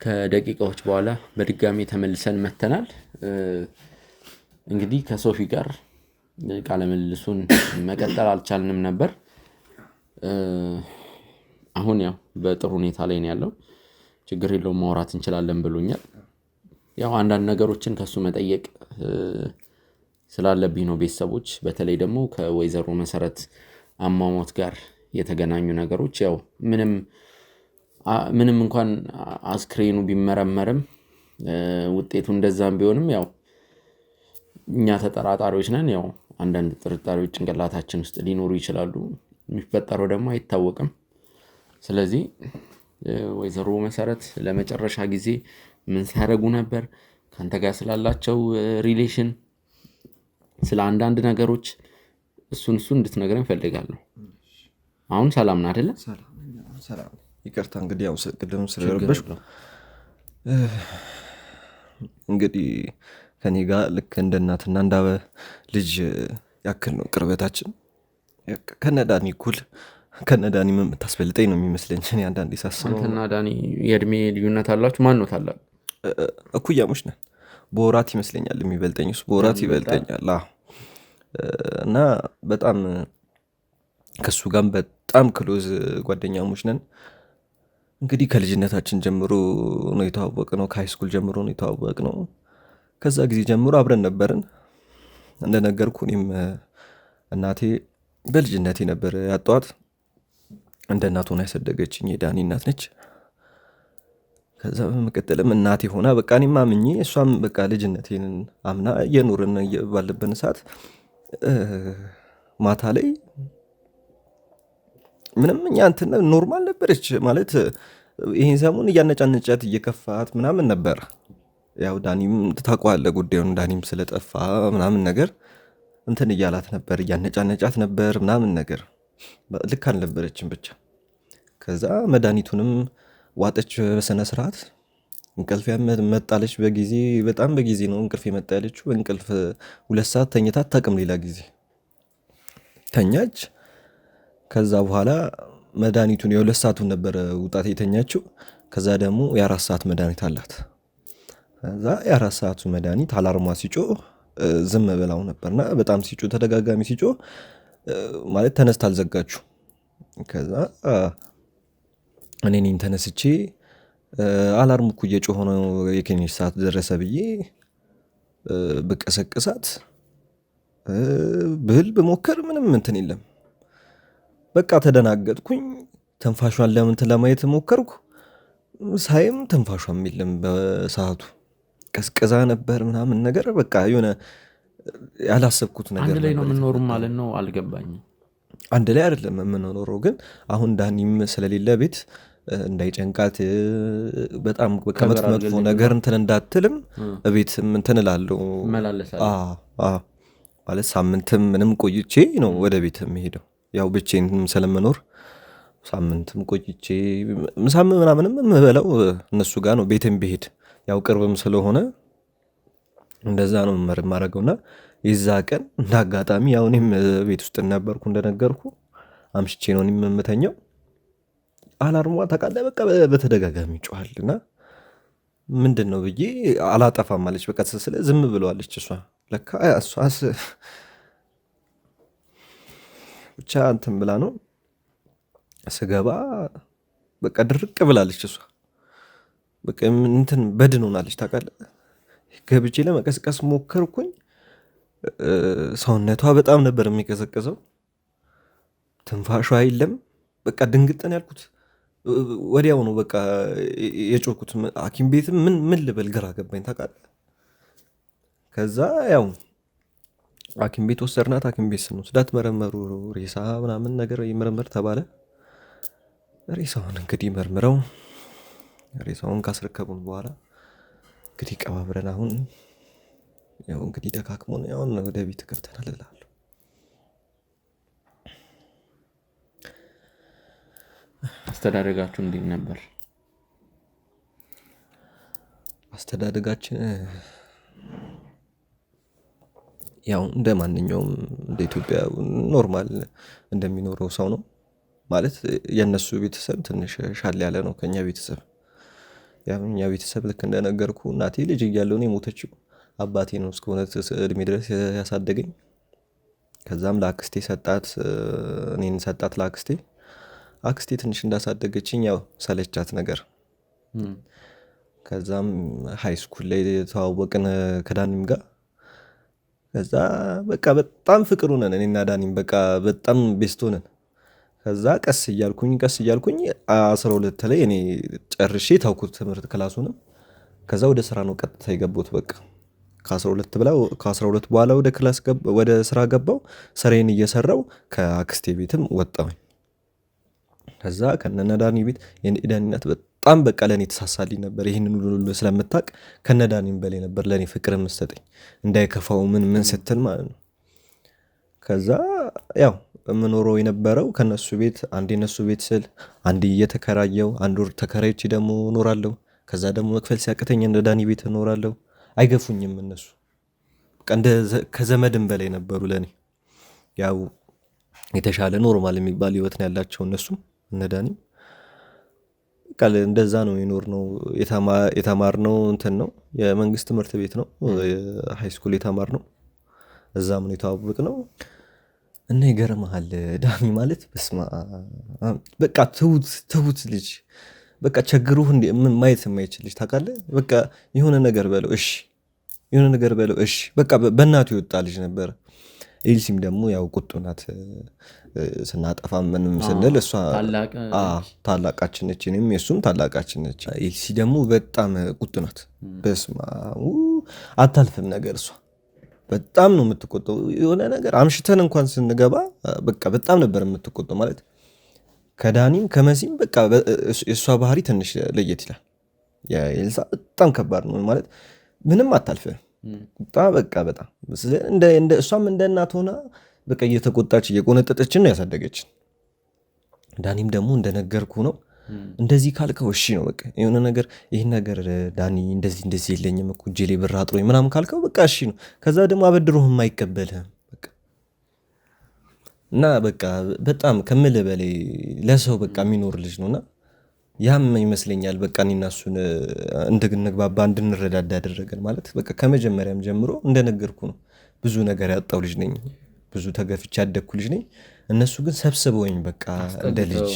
ከደቂቃዎች በኋላ በድጋሚ ተመልሰን መተናል። እንግዲህ ከሶፊ ጋር ቃለ ምልልሱን መቀጠል አልቻልንም ነበር። አሁን ያው በጥሩ ሁኔታ ላይ ነው ያለው። ችግር የለውም ማውራት እንችላለን ብሎኛል። ያው አንዳንድ ነገሮችን ከሱ መጠየቅ ስላለብኝ ነው። ቤተሰቦች በተለይ ደግሞ ከወይዘሮ መሰረት አሟሟት ጋር የተገናኙ ነገሮች ያው ምንም እንኳን አስክሬኑ ቢመረመርም ውጤቱ እንደዛም ቢሆንም ያው እኛ ተጠራጣሪዎች ነን። ያው አንዳንድ ጥርጣሬዎች ጭንቅላታችን ውስጥ ሊኖሩ ይችላሉ። የሚፈጠረው ደግሞ አይታወቅም። ስለዚህ ወይዘሮ መሰረት ለመጨረሻ ጊዜ ምን ሲያደርጉ ነበር፣ ካንተ ጋር ስላላቸው ሪሌሽን፣ ስለ አንዳንድ ነገሮች እሱን እንድትነግረን እፈልጋለሁ። አሁን ሰላም ነህ አይደለ? ሰላም። ይቅርታ እንግዲህ ያው ቅድም ስለረበሽኩ እንግዲህ ከኔ ጋር ልክ እንደ እናትና እንደ ልጅ ያክል ነው ቅርበታችን። ከነዳኒ እኩል ከነዳኒ የምታስበልጠኝ ነው የሚመስለኝ እኔ አንዳንዴ ሳስበው። አንተና ዳኒ የእድሜ ልዩነት አላችሁ? ማን ነው ታላቅ? እኩያሞች ነን። በወራት ይመስለኛል የሚበልጠኝ እሱ በወራት ይበልጠኛል። እና በጣም ከሱ ጋር በጣም ክሎዝ ጓደኛሞች ነን። እንግዲህ ከልጅነታችን ጀምሮ ነው የተዋወቅነው። ከሃይስኩል ጀምሮ ነው የተዋወቅነው። ከዛ ጊዜ ጀምሮ አብረን ነበርን። እንደነገርኩ እኔም እናቴ በልጅነቴ ነበር ያጧት። እንደ እናት ሆና ያሳደገችኝ የዳኒ እናት ነች። ከዛ በመቀጠልም እናቴ ሆና በቃ እኔም አምኜ እሷም በቃ ልጅነቴን አምና እየኖርን ባለብን ሰዓት ማታ ላይ ምንም እኛ እንትን ኖርማል ነበረች ማለት ይሄን ሰሞን እያነጫነጫት እየከፋት ምናምን ነበር። ያው ዳኒም ታውቀዋለህ ጉዳዩን። ዳኒም ስለጠፋ ምናምን ነገር እንትን እያላት ነበር፣ እያነጫነጫት ነበር ምናምን ነገር። ልክ አልነበረችም ብቻ። ከዛ መድኃኒቱንም ዋጠች በስነ ስርዓት። እንቅልፍ መጣለች በጊዜ፣ በጣም በጊዜ ነው እንቅልፍ የመጣ ያለችው። እንቅልፍ 2 ሰዓት ተኝታ አታውቅም። ሌላ ጊዜ ተኛች። ከዛ በኋላ መድኃኒቱን የ2 ሰዓቱን ነበረ ውጣት የተኛችው። ከዛ ደግሞ የ4 ሰዓት መድኃኒት አላት። ከዛ የ4 ሰዓቱ መድኃኒት አላርሟ ሲጮህ ዝም ብላው ነበርና በጣም ሲጮህ፣ ተደጋጋሚ ሲጮህ ማለት ተነስታ አልዘጋችሁ። ከዛ እኔ ነኝ ተነስቼ አላርሙ እኮ እየጮኸ ነው የክሊኒክ ሰዓት ደረሰ ብዬ ብቀሰቅሳት ብል ብሞክር ምንም እንትን የለም። በቃ ተደናገጥኩኝ። ትንፋሿን ለማየት ሞከርኩ። ሳይም ትንፋሿም የለም። በሰዓቱ ቀዝቅዛ ነበር ምናምን ነገር። በቃ የሆነ ያላሰብኩት ነገር አንድ ላይ ነው የምንኖሩ ማለት ነው። አልገባኝም። አንድ ላይ አይደለም የምንኖረው፣ ግን አሁን ዳኒም ስለሌለ ቤት እንዳይጨንቃት በጣም መጥፎ ነገር እንትን እንዳትልም ቤት እንትን እላለሁ ማለት ሳምንትም ምንም ቆይቼ ነው ወደ ቤት የምሄደው። ያው ብቼን ስለምኖር ሳምንትም ቆይቼ ምሳም ምናምንም የምበላው እነሱ ጋር ነው። ቤትም ብሄድ ያው ቅርብም ስለሆነ እንደዛ ነው የማደርገውና የዛ ቀን እንደ አጋጣሚ ያው እኔም ቤት ውስጥ ነበርኩ እንደነገርኩ። አምሽቼ ነው የምተኛው። አላርሟ ታውቃለህ በቃ በተደጋጋሚ ጮኻልና ምንድን ነው ብዬ አላጠፋም አለች። በቃ ስለ ዝም ብለዋለች እሷ። ለካ እሷስ ብቻ እንትን ብላ ነው። ስገባ በቃ ድርቅ ብላለች እሷ። በቃ እንትን በድን ሆናለች ታውቃለህ። ገብቼ ለመቀስቀስ ሞከርኩኝ። ሰውነቷ በጣም ነበር የሚቀዘቅዘው። ትንፋሿ የለም። በቃ ድንግጠን ያልኩት ወዲያው ነው በቃ የጮኩት። ሐኪም ቤትም ምን ልበል ግራ ገባኝ ታውቃለህ። ከዛ ያው ሐኪም ቤት ወሰድናት። ሐኪም ቤት ስንወስዳት መረመሩ። ሬሳ ምናምን ነገር ይመረመር ተባለ። ሬሳውን እንግዲህ መርምረው ሬሳውን ካስረከቡን በኋላ እንግዲህ ቀባብረን አሁን ያው እንግዲህ ደካክሞን ያውን ወደ ቤት ገብተናል እላለሁ። አስተዳደጋችሁ እንዴት ነበር? አስተዳደጋችን ያው እንደ ማንኛውም እንደ ኢትዮጵያ ኖርማል እንደሚኖረው ሰው ነው ማለት። የእነሱ ቤተሰብ ትንሽ ሻል ያለ ነው ከኛ ቤተሰብ። ያው እኛ ቤተሰብ ልክ እንደነገርኩ እናቴ ልጅ እያለሁ ነው የሞተችው። አባቴ ነው እስከሆነ እድሜ ድረስ ያሳደገኝ። ከዛም ለአክስቴ ሰጣት፣ እኔን ሰጣት ለአክስቴ። አክስቴ ትንሽ እንዳሳደገችኝ ያው ሰለቻት ነገር። ከዛም ሃይ ስኩል ላይ ተዋወቅን ከዳኒም ጋር። ከዛ በቃ በጣም ፍቅር ሆነን እኔና ዳኒም በቃ በጣም ቤስት ሆነን። ከዛ ቀስ እያልኩኝ 12 ላይ እኔ ጨርሼ ታውኩት ትምህርት ክላሱንም። ከዛ ወደ ስራ ነው ቀጥታ የገባሁት። በቃ ከ12 በኋላ ወደ ስራ ገባው። ስራዬን እየሰራው ከአክስቴ ቤትም ወጣሁኝ። ከዛ ከነዳኒ ቤት የዳኒነት በጣም በቃ ለእኔ ተሳሳልኝ ነበር። ይህንን ሁሉ ስለምታውቅ ከነዳኒም በላይ ነበር ለእኔ ፍቅር የምትሰጠኝ እንዳይከፋው ምን ስትል ማለት ነው። ከዛ ያው የምኖረው የነበረው ከነሱ ቤት አንዴ እነሱ ቤት ስል አንዴ እየተከራየው 1 ወር ተከራይቼ ደግሞ እኖራለሁ። ከዛ ደግሞ መክፈል ሲያቅተኝ እንደ ዳኒ ቤት እኖራለሁ። አይገፉኝም እነሱ ከዘመድም በላይ ነበሩ ለእኔ። ያው የተሻለ ኖርማል የሚባል ህይወት ነው ያላቸው እነሱም እነዳኒ። በቃ እንደዛ ነው የኖርነው። የተማርነው እንትን ነው የመንግስት ትምህርት ቤት ነው ሃይ ስኩል የተማርነው። እዛም ነው የተዋወቅነው። እና ይገርምሃል ዳኒ ማለት በስማ በቃ ትሁት ልጅ፣ በቃ ቸግሩህ ማየት የማይችል ልጅ ታውቃለህ። በቃ የሆነ ነገር በለው እሺ፣ በቃ በእናቱ የወጣ ልጅ ነበር። ኤልሲም ደግሞ ያው ቁጡ ናት። ስናጠፋ ምንም ስንል እሷ ታላቃችን ነች፣ እኔም የሱም ታላቃችን ነች። ኤልሲ ደግሞ በጣም ቁጡ ናት። በስመ አብ አታልፍም ነገር እሷ በጣም ነው የምትቆጠው። የሆነ ነገር አምሽተን እንኳን ስንገባ በቃ በጣም ነበር የምትቆጠው። ማለት ከዳኒም ከመሲም በቃ የእሷ ባህሪ ትንሽ ለየት ይላል። የኤልሳ በጣም ከባድ ነው ማለት ምንም አታልፍም። በቃ በጣም እሷም እንደ እናት ሆና በቃ እየተቆጣች እየቆነጠጠችን ነው ያሳደገችን። ዳኒም ደግሞ እንደነገርኩ ነው እንደዚህ ካልከው እሺ ነው በቃ የሆነ ነገር ይህን ነገር ዳኒ እንደዚህ የለኝም እኮ እጄ ላይ ብር አጥሮኝ ምናምን ካልከው በቃ እሺ ነው። ከዛ ደግሞ አበድሮህም አይቀበልህም እና በቃ በጣም ከምልህ በላይ ለሰው በቃ የሚኖር ልጅ ነውና ያም ይመስለኛል በቃ እኔና እሱን እንድንግባባ እንድንረዳዳ ያደረገን። ማለት በቃ ከመጀመሪያም ጀምሮ እንደነገርኩ ነው ብዙ ነገር ያጣው ልጅ ነኝ፣ ብዙ ተገፍቼ ያደግኩ ልጅ ነኝ። እነሱ ግን ሰብስበውኝ በቃ እንደ ልጅ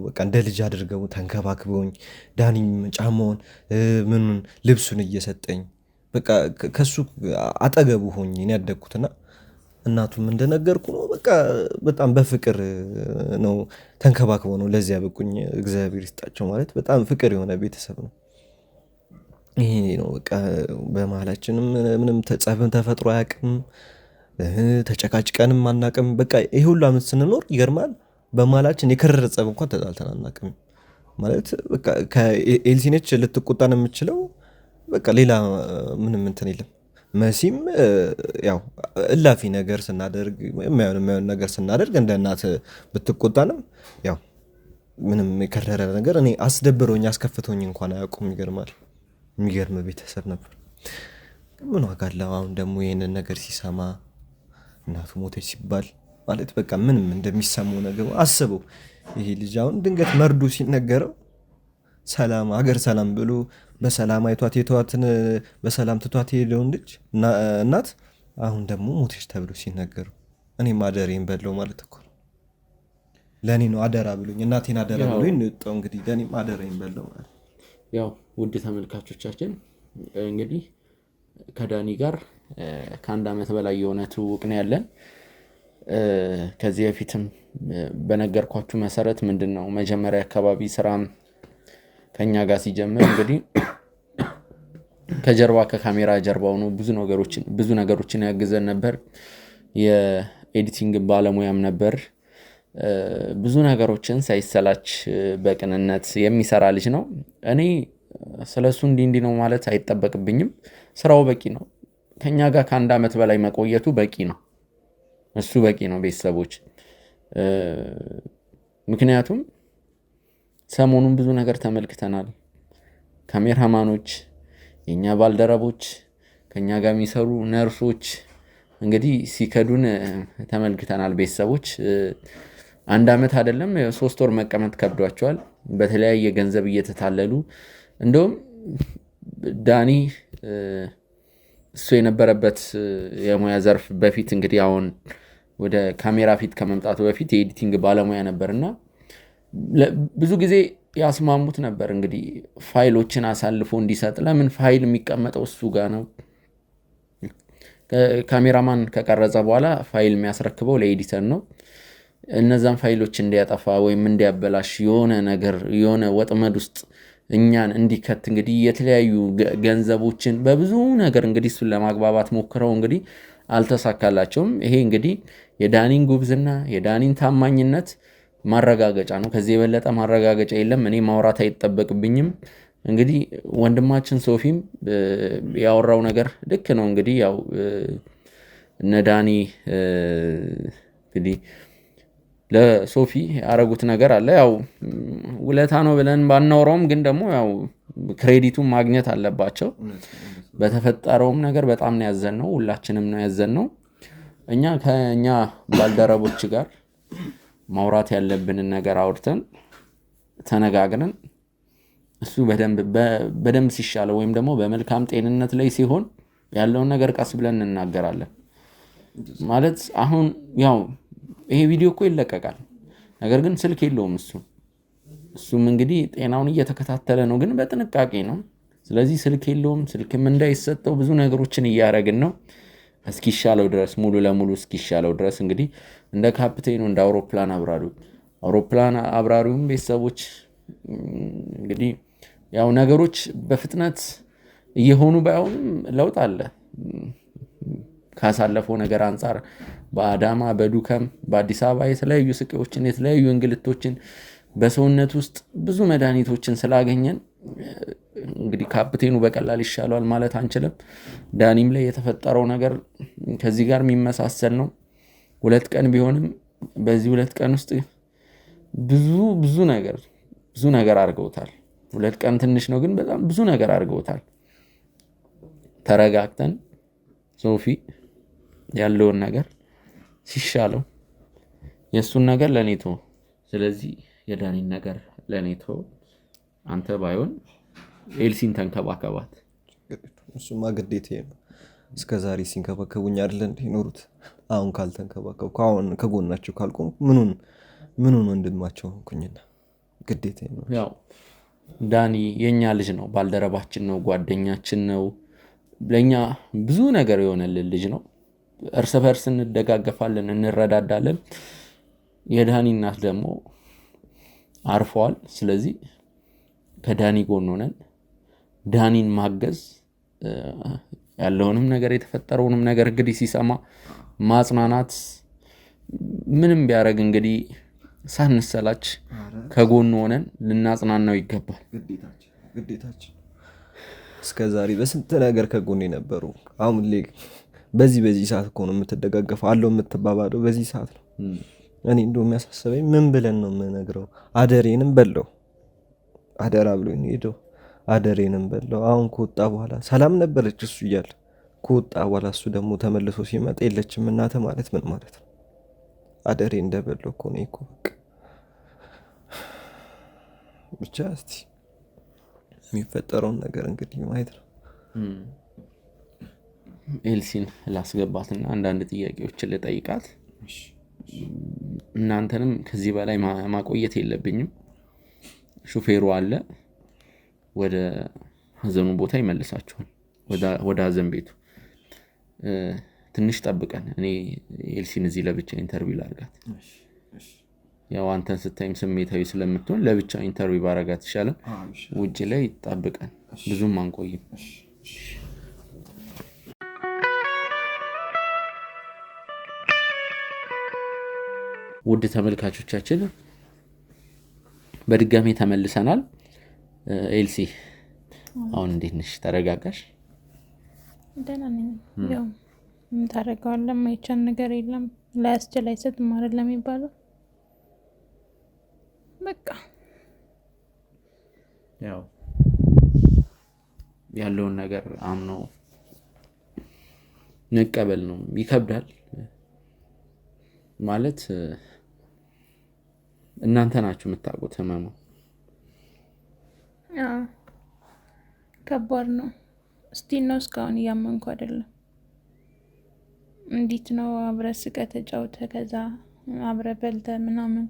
በቃ እንደ ልጅ አድርገው ተንከባክበውኝ ዳኒም ጫማውን ምኑን ልብሱን እየሰጠኝ በቃ ከሱ አጠገቡ ሆኜ ነው ያደግኩትና እናቱም እንደነገርኩ ነው በቃ በጣም በፍቅር ነው ተንከባክበው ነው ለዚያ ያበቁኝ። እግዚአብሔር ይስጣቸው። ማለት በጣም ፍቅር የሆነ ቤተሰብ ነው ይሄ ነው በቃ። በመሀላችንም ምንም ጸብም ተፈጥሮ አያውቅም፣ ተጨቃጭቀንም አናውቅም። በቃ ይሄ ሁሉ ዓመት ስንኖር ይገርማል በመሀላችን የከረረ ጸብ እንኳን ተጣልተን አናውቅም። ማለት በቃ ከኤልሲ ነች ልትቆጣን የምችለው በቃ ሌላ ምንም እንትን የለም። መሲም ያው እላፊ ነገር ስናደርግ የማይሆን ነገር ስናደርግ እንደ እናት ብትቆጣንም ያው ምንም የከረረ ነገር እኔ አስደብሮኝ አስከፍቶኝ እንኳን አያውቁም። ይገርማል። የሚገርም ቤተሰብ ነበር። ምን ዋጋ አለው አሁን ደግሞ ይህንን ነገር ሲሰማ እናቱ ሞተች ሲባል ማለት በቃ ምንም እንደሚሰማው ነገር አስበው። ይሄ ልጅ አሁን ድንገት መርዶ ሲነገረው ሰላም ሀገር ሰላም ብሎ በሰላም አይቷት የተዋትን በሰላም ትቷት የሄደውን ልጅ እናት አሁን ደግሞ ሞተች ተብሎ ሲነገሩ እኔም አደሬን በለው ማለት እኮ ነው። ለእኔ ነው አደራ ብሎኝ እናቴን አደራ ብሎኝ እንወጣው እንግዲህ ለእኔም አደሬን በለው ማለት። ያው ውድ ተመልካቾቻችን እንግዲህ ከዳኒ ጋር ከአንድ ዓመት በላይ የሆነ ትውውቅ ነው ያለን። ከዚህ በፊትም በነገርኳችሁ መሰረት ምንድን ነው መጀመሪያ አካባቢ ስራም ከኛ ጋር ሲጀምር እንግዲህ ከጀርባ ከካሜራ ጀርባ ሆኖ ብዙ ነገሮችን ያግዘን ነበር። የኤዲቲንግ ባለሙያም ነበር። ብዙ ነገሮችን ሳይሰላች በቅንነት የሚሰራ ልጅ ነው። እኔ ስለሱ እንዲህ ነው ማለት አይጠበቅብኝም። ስራው በቂ ነው። ከኛ ጋር ከአንድ ዓመት በላይ መቆየቱ በቂ ነው። እሱ በቂ ነው ቤተሰቦች። ምክንያቱም ሰሞኑን ብዙ ነገር ተመልክተናል። ካሜራማኖች፣ የኛ ባልደረቦች፣ ከኛ ጋር የሚሰሩ ነርሶች እንግዲህ ሲከዱን ተመልክተናል ቤተሰቦች። አንድ ዓመት አይደለም 3 ወር መቀመጥ ከብዷቸዋል። በተለያየ ገንዘብ እየተታለሉ እንደውም ዳኒ እሱ የነበረበት የሙያ ዘርፍ በፊት እንግዲህ አሁን ወደ ካሜራ ፊት ከመምጣቱ በፊት የኤዲቲንግ ባለሙያ ነበርና ብዙ ጊዜ ያስማሙት ነበር እንግዲህ ፋይሎችን አሳልፎ እንዲሰጥ። ለምን ፋይል የሚቀመጠው እሱ ጋር ነው። ካሜራማን ከቀረጸ በኋላ ፋይል የሚያስረክበው ለኤዲተር ነው። እነዛን ፋይሎች እንዲያጠፋ ወይም እንዲያበላሽ የሆነ ወጥመድ ውስጥ እኛን እንዲከት እንግዲህ የተለያዩ ገንዘቦችን በብዙ ነገር እንግዲህ እሱን ለማግባባት ሞክረው እንግዲህ አልተሳካላቸውም። ይሄ እንግዲህ የዳኒን ጉብዝና የዳኒን ታማኝነት ማረጋገጫ ነው። ከዚህ የበለጠ ማረጋገጫ የለም። እኔ ማውራት አይጠበቅብኝም። እንግዲህ ወንድማችን ሶፊም ያወራው ነገር ልክ ነው። እንግዲህ ያው እነ ዳኒ እንግዲህ ለሶፊ ያረጉት ነገር አለ። ያው ውለታ ነው ብለን ባናወራውም ግን ደግሞ ያው ክሬዲቱን ማግኘት አለባቸው። በተፈጠረውም ነገር በጣም ነው ያዘንነው። ሁላችንም ነው ያዘንነው። እኛ ከኛ ባልደረቦች ጋር ማውራት ያለብንን ነገር አውርተን ተነጋግረን እሱ በደንብ ሲሻለው ወይም ደግሞ በመልካም ጤንነት ላይ ሲሆን ያለውን ነገር ቀስ ብለን እንናገራለን። ማለት አሁን ያው ይሄ ቪዲዮ እኮ ይለቀቃል፣ ነገር ግን ስልክ የለውም እሱም እንግዲህ ጤናውን እየተከታተለ ነው፣ ግን በጥንቃቄ ነው። ስለዚህ ስልክ የለውም። ስልክም እንዳይሰጠው ብዙ ነገሮችን እያደረግን ነው። እስኪሻለው ድረስ ሙሉ ለሙሉ እስኪሻለው ድረስ እንግዲህ እንደ ካፕቴኑ እንደ አውሮፕላን አብራሪውም ቤተሰቦች እንግዲህ ያው ነገሮች በፍጥነት እየሆኑ ባይሆንም ለውጥ አለ። ካሳለፈው ነገር አንጻር በአዳማ በዱከም በአዲስ አበባ የተለያዩ ስቃዮችን የተለያዩ እንግልቶችን በሰውነት ውስጥ ብዙ መድኃኒቶችን ስላገኘን እንግዲህ ካፕቴኑ በቀላል ይሻለዋል ማለት አንችልም። ዳኒም ላይ የተፈጠረው ነገር ከዚህ ጋር የሚመሳሰል ነው። 2 ቀን ቢሆንም በዚህ 2 ቀን ውስጥ ብዙ ነገር አድርገውታል። 2 ቀን ትንሽ ነው፣ ግን በጣም ብዙ ነገር አድርገውታል። ተረጋግተን ሶፊ ያለውን ነገር ሲሻለው የእሱን ነገር ለኔቶ ስለዚህ የዳኒን ነገር ለኔቶ አንተ ባይሆን ኤልሲን ተንከባከባት። እሱማ ግዴታዬ ነው። እስከዛሬ ሲንከባከቡኝ አይደል እንደ ኖሩት። አሁን ካልተንከባከብኩ አሁን ከጎናቸው ካልቆምኩ ምኑን ወንድማቸው ሆንኩኝና ግዴታዬ ነው። ያው ዳኒ የኛ ልጅ ነው፣ ባልደረባችን ነው፣ ጓደኛችን ነው። ለኛ ብዙ ነገር የሆነልን ልጅ ነው። እርስ በርስ እንደጋገፋለን፣ እንረዳዳለን። የዳኒ እናት ደግሞ አርፈዋል። ስለዚህ ከዳኒ ጎን ሆነን ዳኒን ማገዝ ያለውንም ነገር የተፈጠረውንም ነገር እንግዲህ ሲሰማ ማጽናናት ምንም ቢያደርግ እንግዲህ ሳንሰላች ከጎን ሆነን ልናጽናናው ይገባል። ግዴታችን እስከዛሬ በስንት ነገር ከጎን የነበሩ አሁን በዚህ ሰዓት እኮ ነው የምትደጋገፈው አለው የምትባባለው በዚህ ሰዓት ነው። እኔ እንደው የሚያሳስበኝ ምን ብለን ነው የምነግረው? አደሬንም በለው አደራ ብሎ ሄደው አደሬንም በለው። አሁን ከወጣ በኋላ ሰላም ነበረች እሱ እያለ ከወጣ በኋላ እሱ ደግሞ ተመልሶ ሲመጣ የለችም እናተ ማለት ምን ማለት ነው? አደሬ እንደበለው እኮ ነው እኮ በቃ ብቻ እስቲ የሚፈጠረውን ነገር እንግዲህ ማየት ነው። ኤልሲን ላስገባትና አንዳንድ ጥያቄዎችን ልጠይቃት። እናንተንም ከዚህ በላይ ማቆየት የለብኝም። ሹፌሩ አለ፣ ወደ ሀዘኑ ቦታ ይመልሳችኋል፣ ወደ ሀዘን ቤቱ። ትንሽ ጠብቀን እኔ ኤልሲን እዚህ ለብቻ ኢንተርቪው ላርጋት። ያው አንተን ስታይም ስሜታዊ ስለምትሆን ለብቻ ኢንተርቪው ባረጋት ይሻላል። ውጭ ላይ ጠብቀን ብዙም አንቆይም። ውድ ተመልካቾቻችን በድጋሚ ተመልሰናል። ኤልሲ አሁን እንዴት ነሽ? ተረጋጋሽ? ደህና ነኝ። ያው ምን ታረጋለህ? ማይቻል ነገር የለም። ላያስችል አይሰጥም አይደል የሚባለው። በቃ ያው ያለውን ነገር አምኖ መቀበል ነው። ይከብዳል ማለት እናንተ ናችሁ የምታውቁት ህመሙ። ከባድ ነው። እስቲ ነው እስካሁን እያመንኩ አይደለም። እንዴት ነው አብረህ ስቀህ ተጫውተህ ከዛ አብረህ በልተህ ምናምን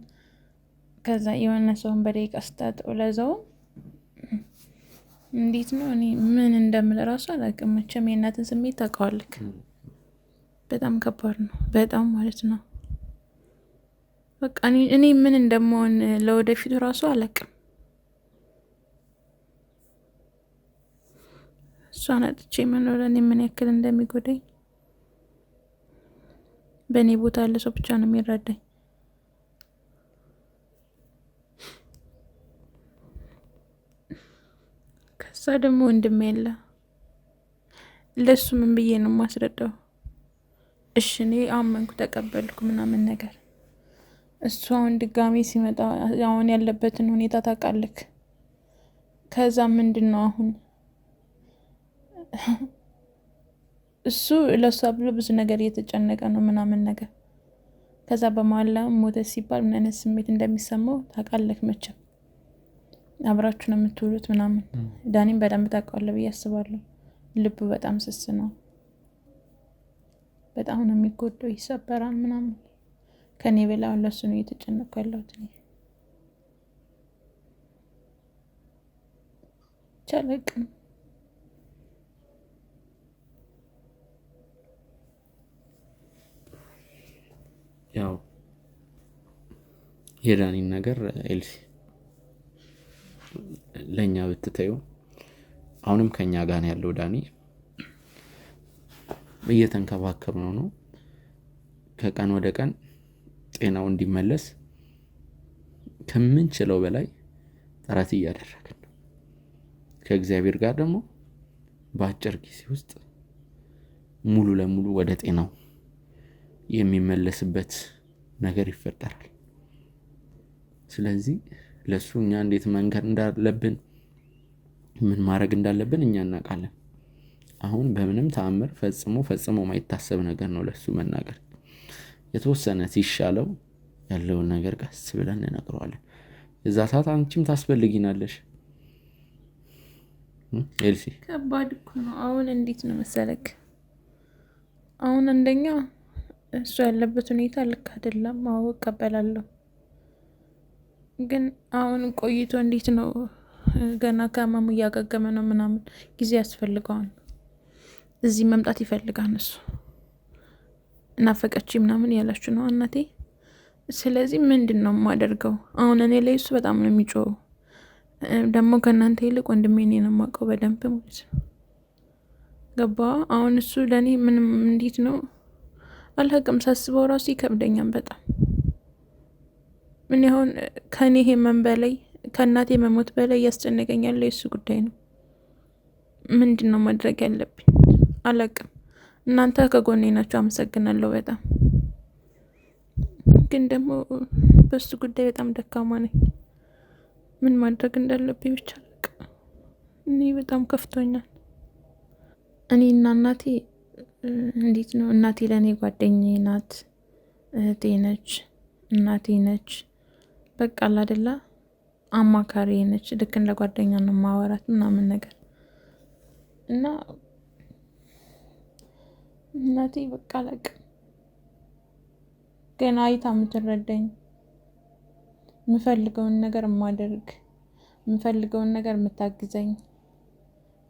ከዛ የሆነ ሰውን በደቂቃ ስታጠው ለዛው እንዴት ነው? እኔ ምን እንደምል ራሱ አላውቅም። መቼም የእናትን ስሜት ታውቀዋለህ። በጣም ከባድ ነው፣ በጣም ማለት ነው። በቃ እኔ ምን እንደምሆን ለወደፊቱ ራሱ አላውቅም። እሷን አጥቼ መኖር እኔ ምን ያክል እንደሚጎዳኝ በእኔ ቦታ ያለ ሰው ብቻ ነው የሚረዳኝ። ከዛ ደግሞ ወንድም የለ፣ ለሱ ምን ብዬ ነው ማስረዳው? እሺ እኔ አመንኩ ተቀበልኩ ምናምን ነገር፣ እሱ አሁን ድጋሚ ሲመጣ አሁን ያለበትን ሁኔታ ታውቃለህ። ከዛ ምንድነው አሁን እሱ ለሷ ብሎ ብዙ ነገር እየተጨነቀ ነው ምናምን ነገር። ከዛ በመሀል ሞተ ሲባል ምን አይነት ስሜት እንደሚሰማው ታውቃለህ መቼም። አብራችሁ ነው የምትውሉት ምናምን። ዳኒም በደንብ ታውቃለህ ብዬ አስባለሁ። ልቡ በጣም ስስ ነው፣ በጣም ነው የሚጎዳው፣ ይሰበራል ምናምን። ከኔ በላይ ለሱ ነው እየተጨነቅኩ ያለሁት እኔ። ቻለቅም የዳኒን ነገር ኤልሲ ለኛ ብትተዩ አሁንም ከኛ ጋር ያለው ዳኒ እየተንከባከብነው ነው። ከቀን ወደ ቀን ጤናው እንዲመለስ ከምንችለው በላይ ጥረት እያደረግን ነው። ከእግዚአብሔር ጋር ደግሞ በአጭር ጊዜ ውስጥ ሙሉ ለሙሉ ወደ ጤናው የሚመለስበት ነገር ይፈጠራል። ስለዚህ ለሱ እኛ እንዴት መንገር እንዳለብን ምን ማድረግ እንዳለብን እኛ እናውቃለን። አሁን በምንም ተአምር ፈጽሞ ማይታሰብ ነገር ነው ለሱ መናገር። የተወሰነ ሲሻለው ያለውን ነገር ቀስ ብለን እንነግረዋለን። እዛ ሰዓት አንቺም ታስፈልጊናለሽ ኤልሲ። ከባድ እኮ ነው። አሁን እንዴት ነው መሰለክ፣ አሁን አንደኛ እሱ ያለበት ሁኔታ ልክ አይደለም። አዎ እቀበላለሁ። ግን አሁን ቆይቶ እንዴት ነው ገና ከማሙ እያገገመ ነው ምናምን ጊዜ ያስፈልገዋል። እዚህ መምጣት ይፈልጋል እሱ። ናፈቀች ምናምን ያላችሁ ነው እናቴ። ስለዚህ ምንድነው የማደርገው? አሁን እኔ ላይ እሱ በጣም ነው የሚጮው። ደግሞ ከእናንተ ይልቅ ወንድሜ እኔን ነው የማውቀው በደንብ ማለት ነው። ገባ? አሁን እሱ ለኔ ምንም እንዴት ነው አልሀቅም። ሳስበው ራሱ ይከብደኛል በጣም። ምን ይሆን ከኔ ህመም በላይ ከእናቴ መሞት በላይ ያስጨነቀኛል የሱ ጉዳይ ነው። ምንድነው ማድረግ ያለብኝ አላቅም። እናንተ ከጎኔ ናችሁ፣ አመሰግናለሁ በጣም። ግን ደግሞ በሱ ጉዳይ በጣም ደካማ ነኝ። ምን ማድረግ እንዳለብኝ ብቻ አላቅም። እኔ በጣም ከፍቶኛል። እኔና እናቴ እንዴት ነው እናቴ ለኔ ጓደኛዬ ናት፣ እህቴ ነች፣ እናቴ ነች። በቃ አይደለ አማካሪ ነች። ልክ እንደ ጓደኛ ነው ማወራት ምናምን ነገር እና እናቴ በቃ አላቅም ገና አይታ የምትረዳኝ፣ የምፈልገውን ነገር የማደርግ፣ የምፈልገውን ነገር የምታግዘኝ፣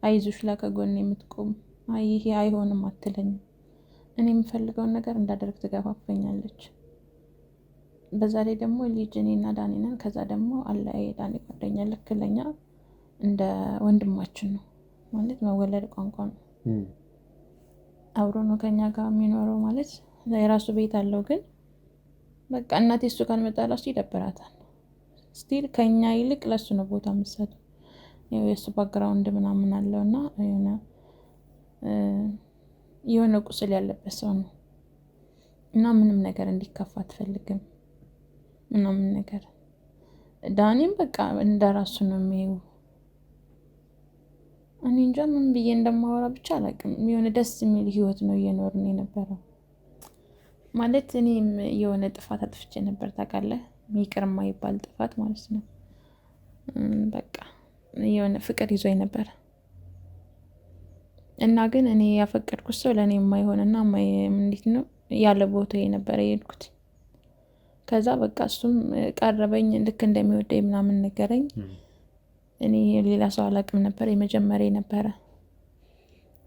አይዞሽ ለከጎኔ የምትቆም፣ አይ ይሄ አይሆንም አትለኝ። እኔ የምፈልገውን ነገር እንዳደርግ ትገፋፈኛለች። በዛ ላይ ደግሞ ልጅ እኔና ዳኒ ነን። ከዛ ደግሞ አለ ዳኒ ጓደኛ ልክ ለኛ እንደ ወንድማችን ነው ማለት መወለድ ቋንቋ ነው። አብሮ ነው ከኛ ጋር የሚኖረው ማለት የራሱ ቤት አለው። ግን በቃ እናቴ እሱ ካልመጣ ራሱ ይደብራታል። ስቲል ከኛ ይልቅ ለሱ ነው ቦታ የምትሰጠው። የሱ ባክግራውንድ ምናምን አለውና የሆነ ቁስል ያለበት ሰው ነው እና ምንም ነገር እንዲከፋ አትፈልግም ምናምን ነገር። ዳኒም በቃ እንደራሱ ነው የሚየው። እኔ እንጃ ምን ብዬ እንደማወራ ብቻ አላቅም። የሆነ ደስ የሚል ህይወት ነው እየኖርን የነበረው ማለት። እኔም የሆነ ጥፋት አጥፍቼ ነበር ታውቃለህ፣ ይቅር የማይባል ጥፋት ማለት ነው። በቃ የሆነ ፍቅር ይዞኝ ነበር እና ግን እኔ ያፈቀድኩት ሰው ለኔ የማይሆንና እንዴት ነው ያለ ቦታዬ ነበር የሄድኩት። ከዛ በቃ እሱም ቀረበኝ፣ ልክ እንደሚወደኝ ምናምን ነገረኝ። እኔ ሌላ ሰው አላቅም ነበር፣ የመጀመሪያ ነበረ።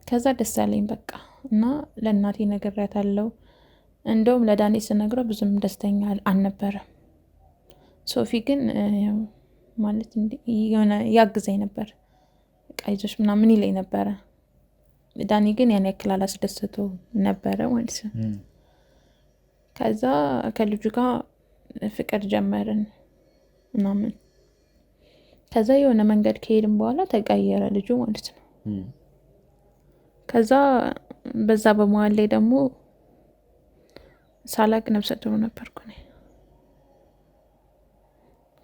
ከዛ ደስ አለኝ በቃ እና ለእናቴ ነግሬያታለሁ። እንደውም ለዳኒ ስነግረው ብዙም ደስተኛ አልነበረም። ሶፊ ግን ማለት የሆነ ያግዘኝ ነበር፣ በቃ ይዞሽ ምናምን ይለኝ ነበረ። ዳኒ ግን ያን ያክል አላስደሰተው ነበረ ማለት ነው። ከዛ ከልጁ ጋር ፍቅር ጀመርን ምናምን። ከዛ የሆነ መንገድ ከሄድን በኋላ ተቀየረ ልጁ ማለት ነው። ከዛ በዛ በመዋል ላይ ደግሞ ሳላቅ ነፍሰ ጡር ነበርኩ እኔ።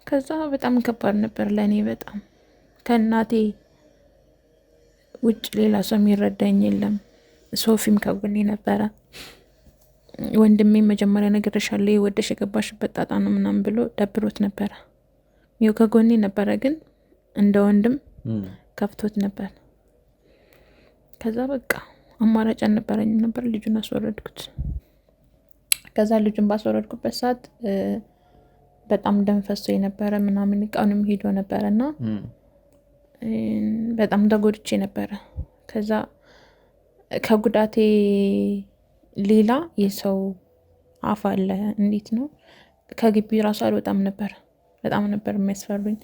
ከዛ በጣም ከባድ ነበር ለኔ በጣም። ከእናቴ ውጭ ሌላ ሰው የሚረዳኝ የለም። ሶፊም ከጎኔ ነበረ። ወንድሜ መጀመሪያ ነግሬሻለሁ የወደሽ የገባሽበት ጣጣ ነው ምናምን ብሎ ደብሮት ነበረ። ይኸው ከጎኔ ነበረ፣ ግን እንደ ወንድም ከፍቶት ነበር። ከዛ በቃ አማራጭ አልነበረኝ ነበር፣ ልጁን አስወረድኩት። ከዛ ልጁን ባስወረድኩበት ሰዓት በጣም ደም ፈሶኝ ነበረ ምናምን፣ ቀኑም ሄዶ ነበረና በጣም ተጎድቼ ነበረ። ከዛ ከጉዳቴ ሌላ የሰው አፍ አለ እንዴት ነው ከግቢ ራሱ አልወጣም ነበር። በጣም ነበር የሚያስፈሩኝ።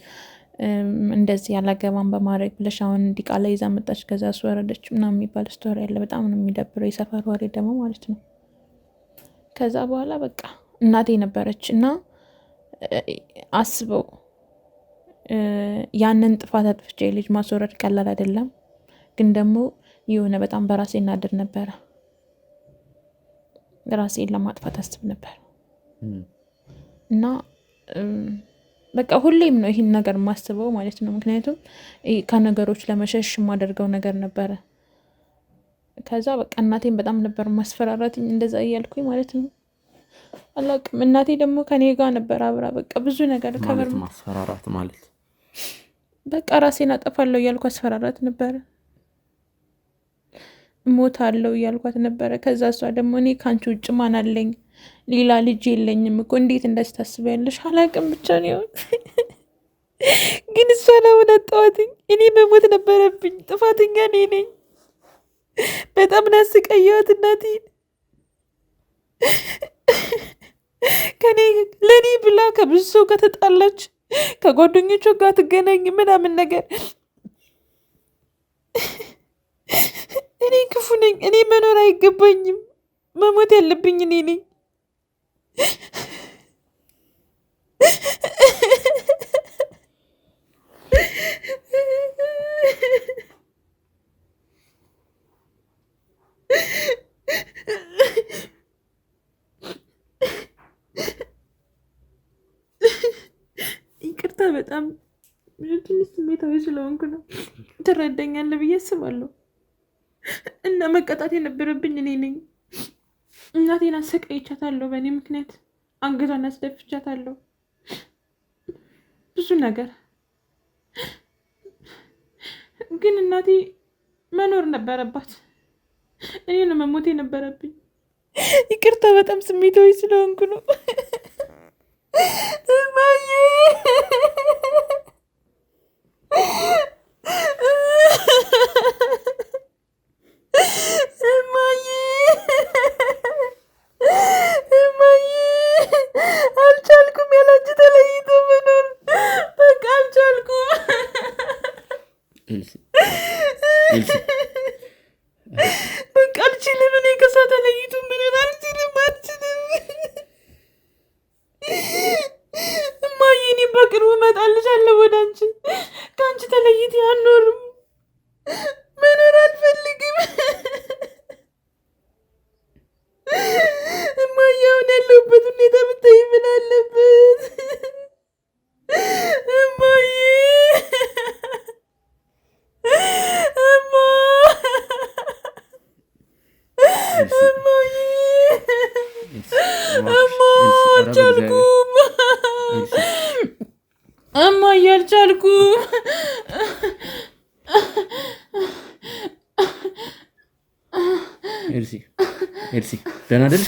እንደዚህ ያላገባን በማድረግ ብለሽ አሁን ዲቃላ ይዛ መጣች ከዛ አስወረደች ምናምን የሚባል ስቶሪ አለ። በጣም ነው የሚደብረው፣ የሰፈር ወሬ ደግሞ ማለት ነው። ከዛ በኋላ በቃ እናቴ ነበረች እና አስበው ያንን ጥፋት አጥፍቼ ልጅ ማስወረድ ቀላል አይደለም። ግን ደግሞ የሆነ በጣም በራሴ እናድር ነበረ። ራሴን ለማጥፋት አስብ ነበር እና በቃ ሁሌም ነው ይህን ነገር ማስበው ማለት ነው። ምክንያቱም ከነገሮች ለመሸሽ የማደርገው ነገር ነበረ። ከዛ በቃ እናቴን በጣም ነበር ማስፈራራትኝ እንደዛ እያልኩኝ ማለት ነው። አላውቅም። እናቴ ደግሞ ከኔ ጋር ነበር አብራ በቃ ብዙ ነገር ከበር ማስፈራራት ማለት በቃ ራሴን አጠፋለሁ እያልኩ አስፈራራት ነበረ። ሞታለሁ እያልኳት ነበረ። ከዛ እሷ ደግሞ እኔ ካንቺ ውጭ ማን አለኝ? ሌላ ልጅ የለኝም እኮ እንዴት እንደዚህ ታስቢያለሽ? አላውቅም ብቻ ነው ግን እሷ ለምን አጣኋትኝ? እኔ መሞት ነበረብኝ። ጥፋተኛ እኔ ነኝ። በጣም ናስቀየዋት እናቴን ለእኔ ብላ ከብዙ ሰው ጋር ተጣላች፣ ከጓደኞቿ ጋር ትገናኝ ምናምን ነገር። እኔ ክፉ ነኝ። እኔ መኖር አይገባኝም። መሞት ያለብኝ እኔ ነኝ። ይቅርታ በጣም ትንሽ ስሜታዊ ስለሆንኩ ነው። ትረዳኛለህ ብዬ አስባለሁ። እና መቀጣት የነበረብኝ እኔ ነኝ። እናቴን አሰቃይቻታለሁ። በእኔ ምክንያት አንገቷን አስደፍቻታለሁ። ብዙ ነገር ግን እናቴ መኖር ነበረባት። እኔ ነው መሞት የነበረብኝ። ይቅርታ በጣም ስሜታዊ ስለሆንኩ ነው። እማዬ አልቻልኩም። ያላንቺ ተለይቶ መኖር በቃ አልቻልኩም። በቃ አልችልም። እኔ ከሷ ተለይቶ መኖር አልችልም። እማዬ እኔ በቅርቡ እመጣልሻለሁ ወደ አንቺ። ከአንቺ ተለይቼ አልኖርም። መኖር አልፈልግም። እማዬ አሁን ያለሁበት ሁኔታ ብታይ ምን አለበት? እማዬ አልቻልኩም። እማዬ አልቻልኩም። ኤልሲ ደህና አይደለሽ?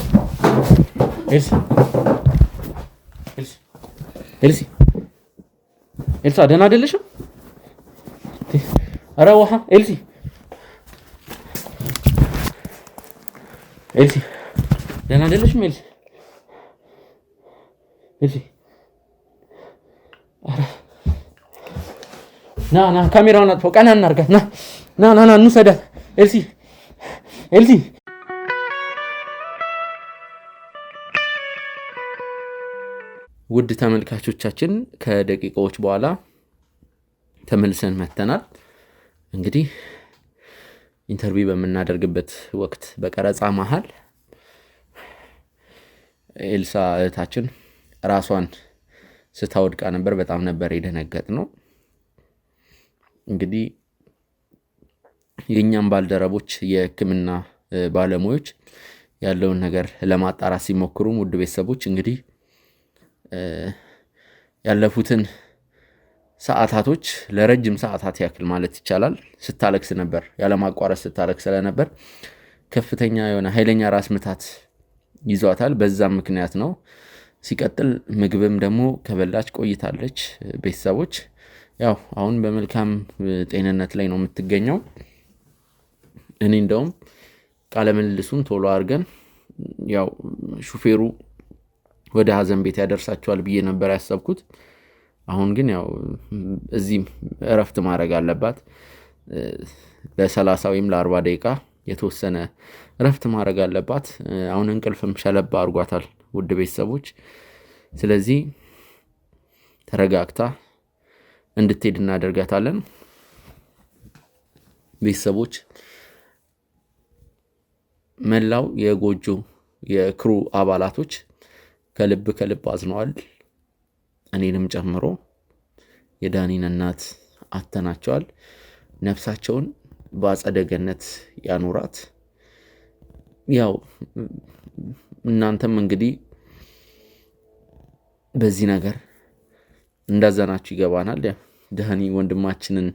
ኤልሳ ደህና አይደለሽም? ኧረ ውሃ ኤልሲ ደህና አይደለሽም? ኤልሲ ና ካሜራውን አጥፎ ቀና እናድርጋት። ና እንውሰዳት። ኤልሲ ውድ ተመልካቾቻችን ከደቂቃዎች በኋላ ተመልሰን መተናል። እንግዲህ ኢንተርቪው በምናደርግበት ወቅት በቀረጻ መሃል ኤልሳ እህታችን ራሷን ስታወድቃ ነበር። በጣም ነበር የደነገጥነው። እንግዲህ የኛም ባልደረቦች የሕክምና ባለሙያዎች ያለውን ነገር ለማጣራት ሲሞክሩ ውድ ቤተሰቦች እንግዲህ ያለፉትን ሰዓታቶች ለረጅም ሰዓታት ያክል ማለት ይቻላል ስታለቅስ ነበር። ያለማቋረጥ ስታለቅስ ስለነበር ከፍተኛ የሆነ ኃይለኛ ራስ ምታት ይዟታል። በዛም ምክንያት ነው። ሲቀጥል ምግብም ደግሞ ከበላች ቆይታለች። ቤተሰቦች ያው አሁን በመልካም ጤንነት ላይ ነው የምትገኘው። እኔ እንደውም ቃለ ምልልሱን ቶሎ አድርገን ያው ሹፌሩ ወደ ሀዘን ቤት ያደርሳቸዋል ብዬ ነበር ያሰብኩት። አሁን ግን ያው እዚህም እረፍት ማድረግ አለባት። ለ30 ወይም ለ40 ደቂቃ የተወሰነ እረፍት ማድረግ አለባት። አሁን እንቅልፍም ሸለባ አድርጓታል ውድ ቤተሰቦች። ስለዚህ ተረጋግታ እንድትሄድ እናደርጋታለን። ቤተሰቦች መላው የጎጆ የክሩ አባላቶች ከልብ አዝነዋል፣ እኔንም ጨምሮ። የዳኒን እናት አተናቸዋል። ነፍሳቸውን በአጸደ ገነት ያኑራት። ያው እናንተም እንግዲህ በዚህ ነገር እንዳዘናችሁ ይገባናል። ዳኒ ወንድማችንን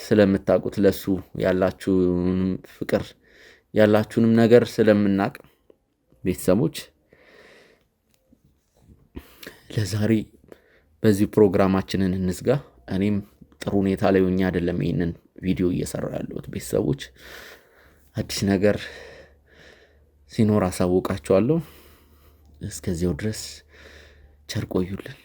ስለምታውቁት ለሱ ያላችሁንም ፍቅር ያላችሁንም ነገር ስለምናቅ ቤተሰቦች ለዛሬ በዚህ ፕሮግራማችንን እንዝጋ። እኔም ጥሩ ሁኔታ ላይ ሆኜ አይደለም ይሄንን ቪዲዮ እየሰራ ያለሁት። ቤተሰቦች አዲስ ነገር ሲኖር አሳውቃችኋለሁ። እስከዚያው ድረስ ቸር ቆዩልን።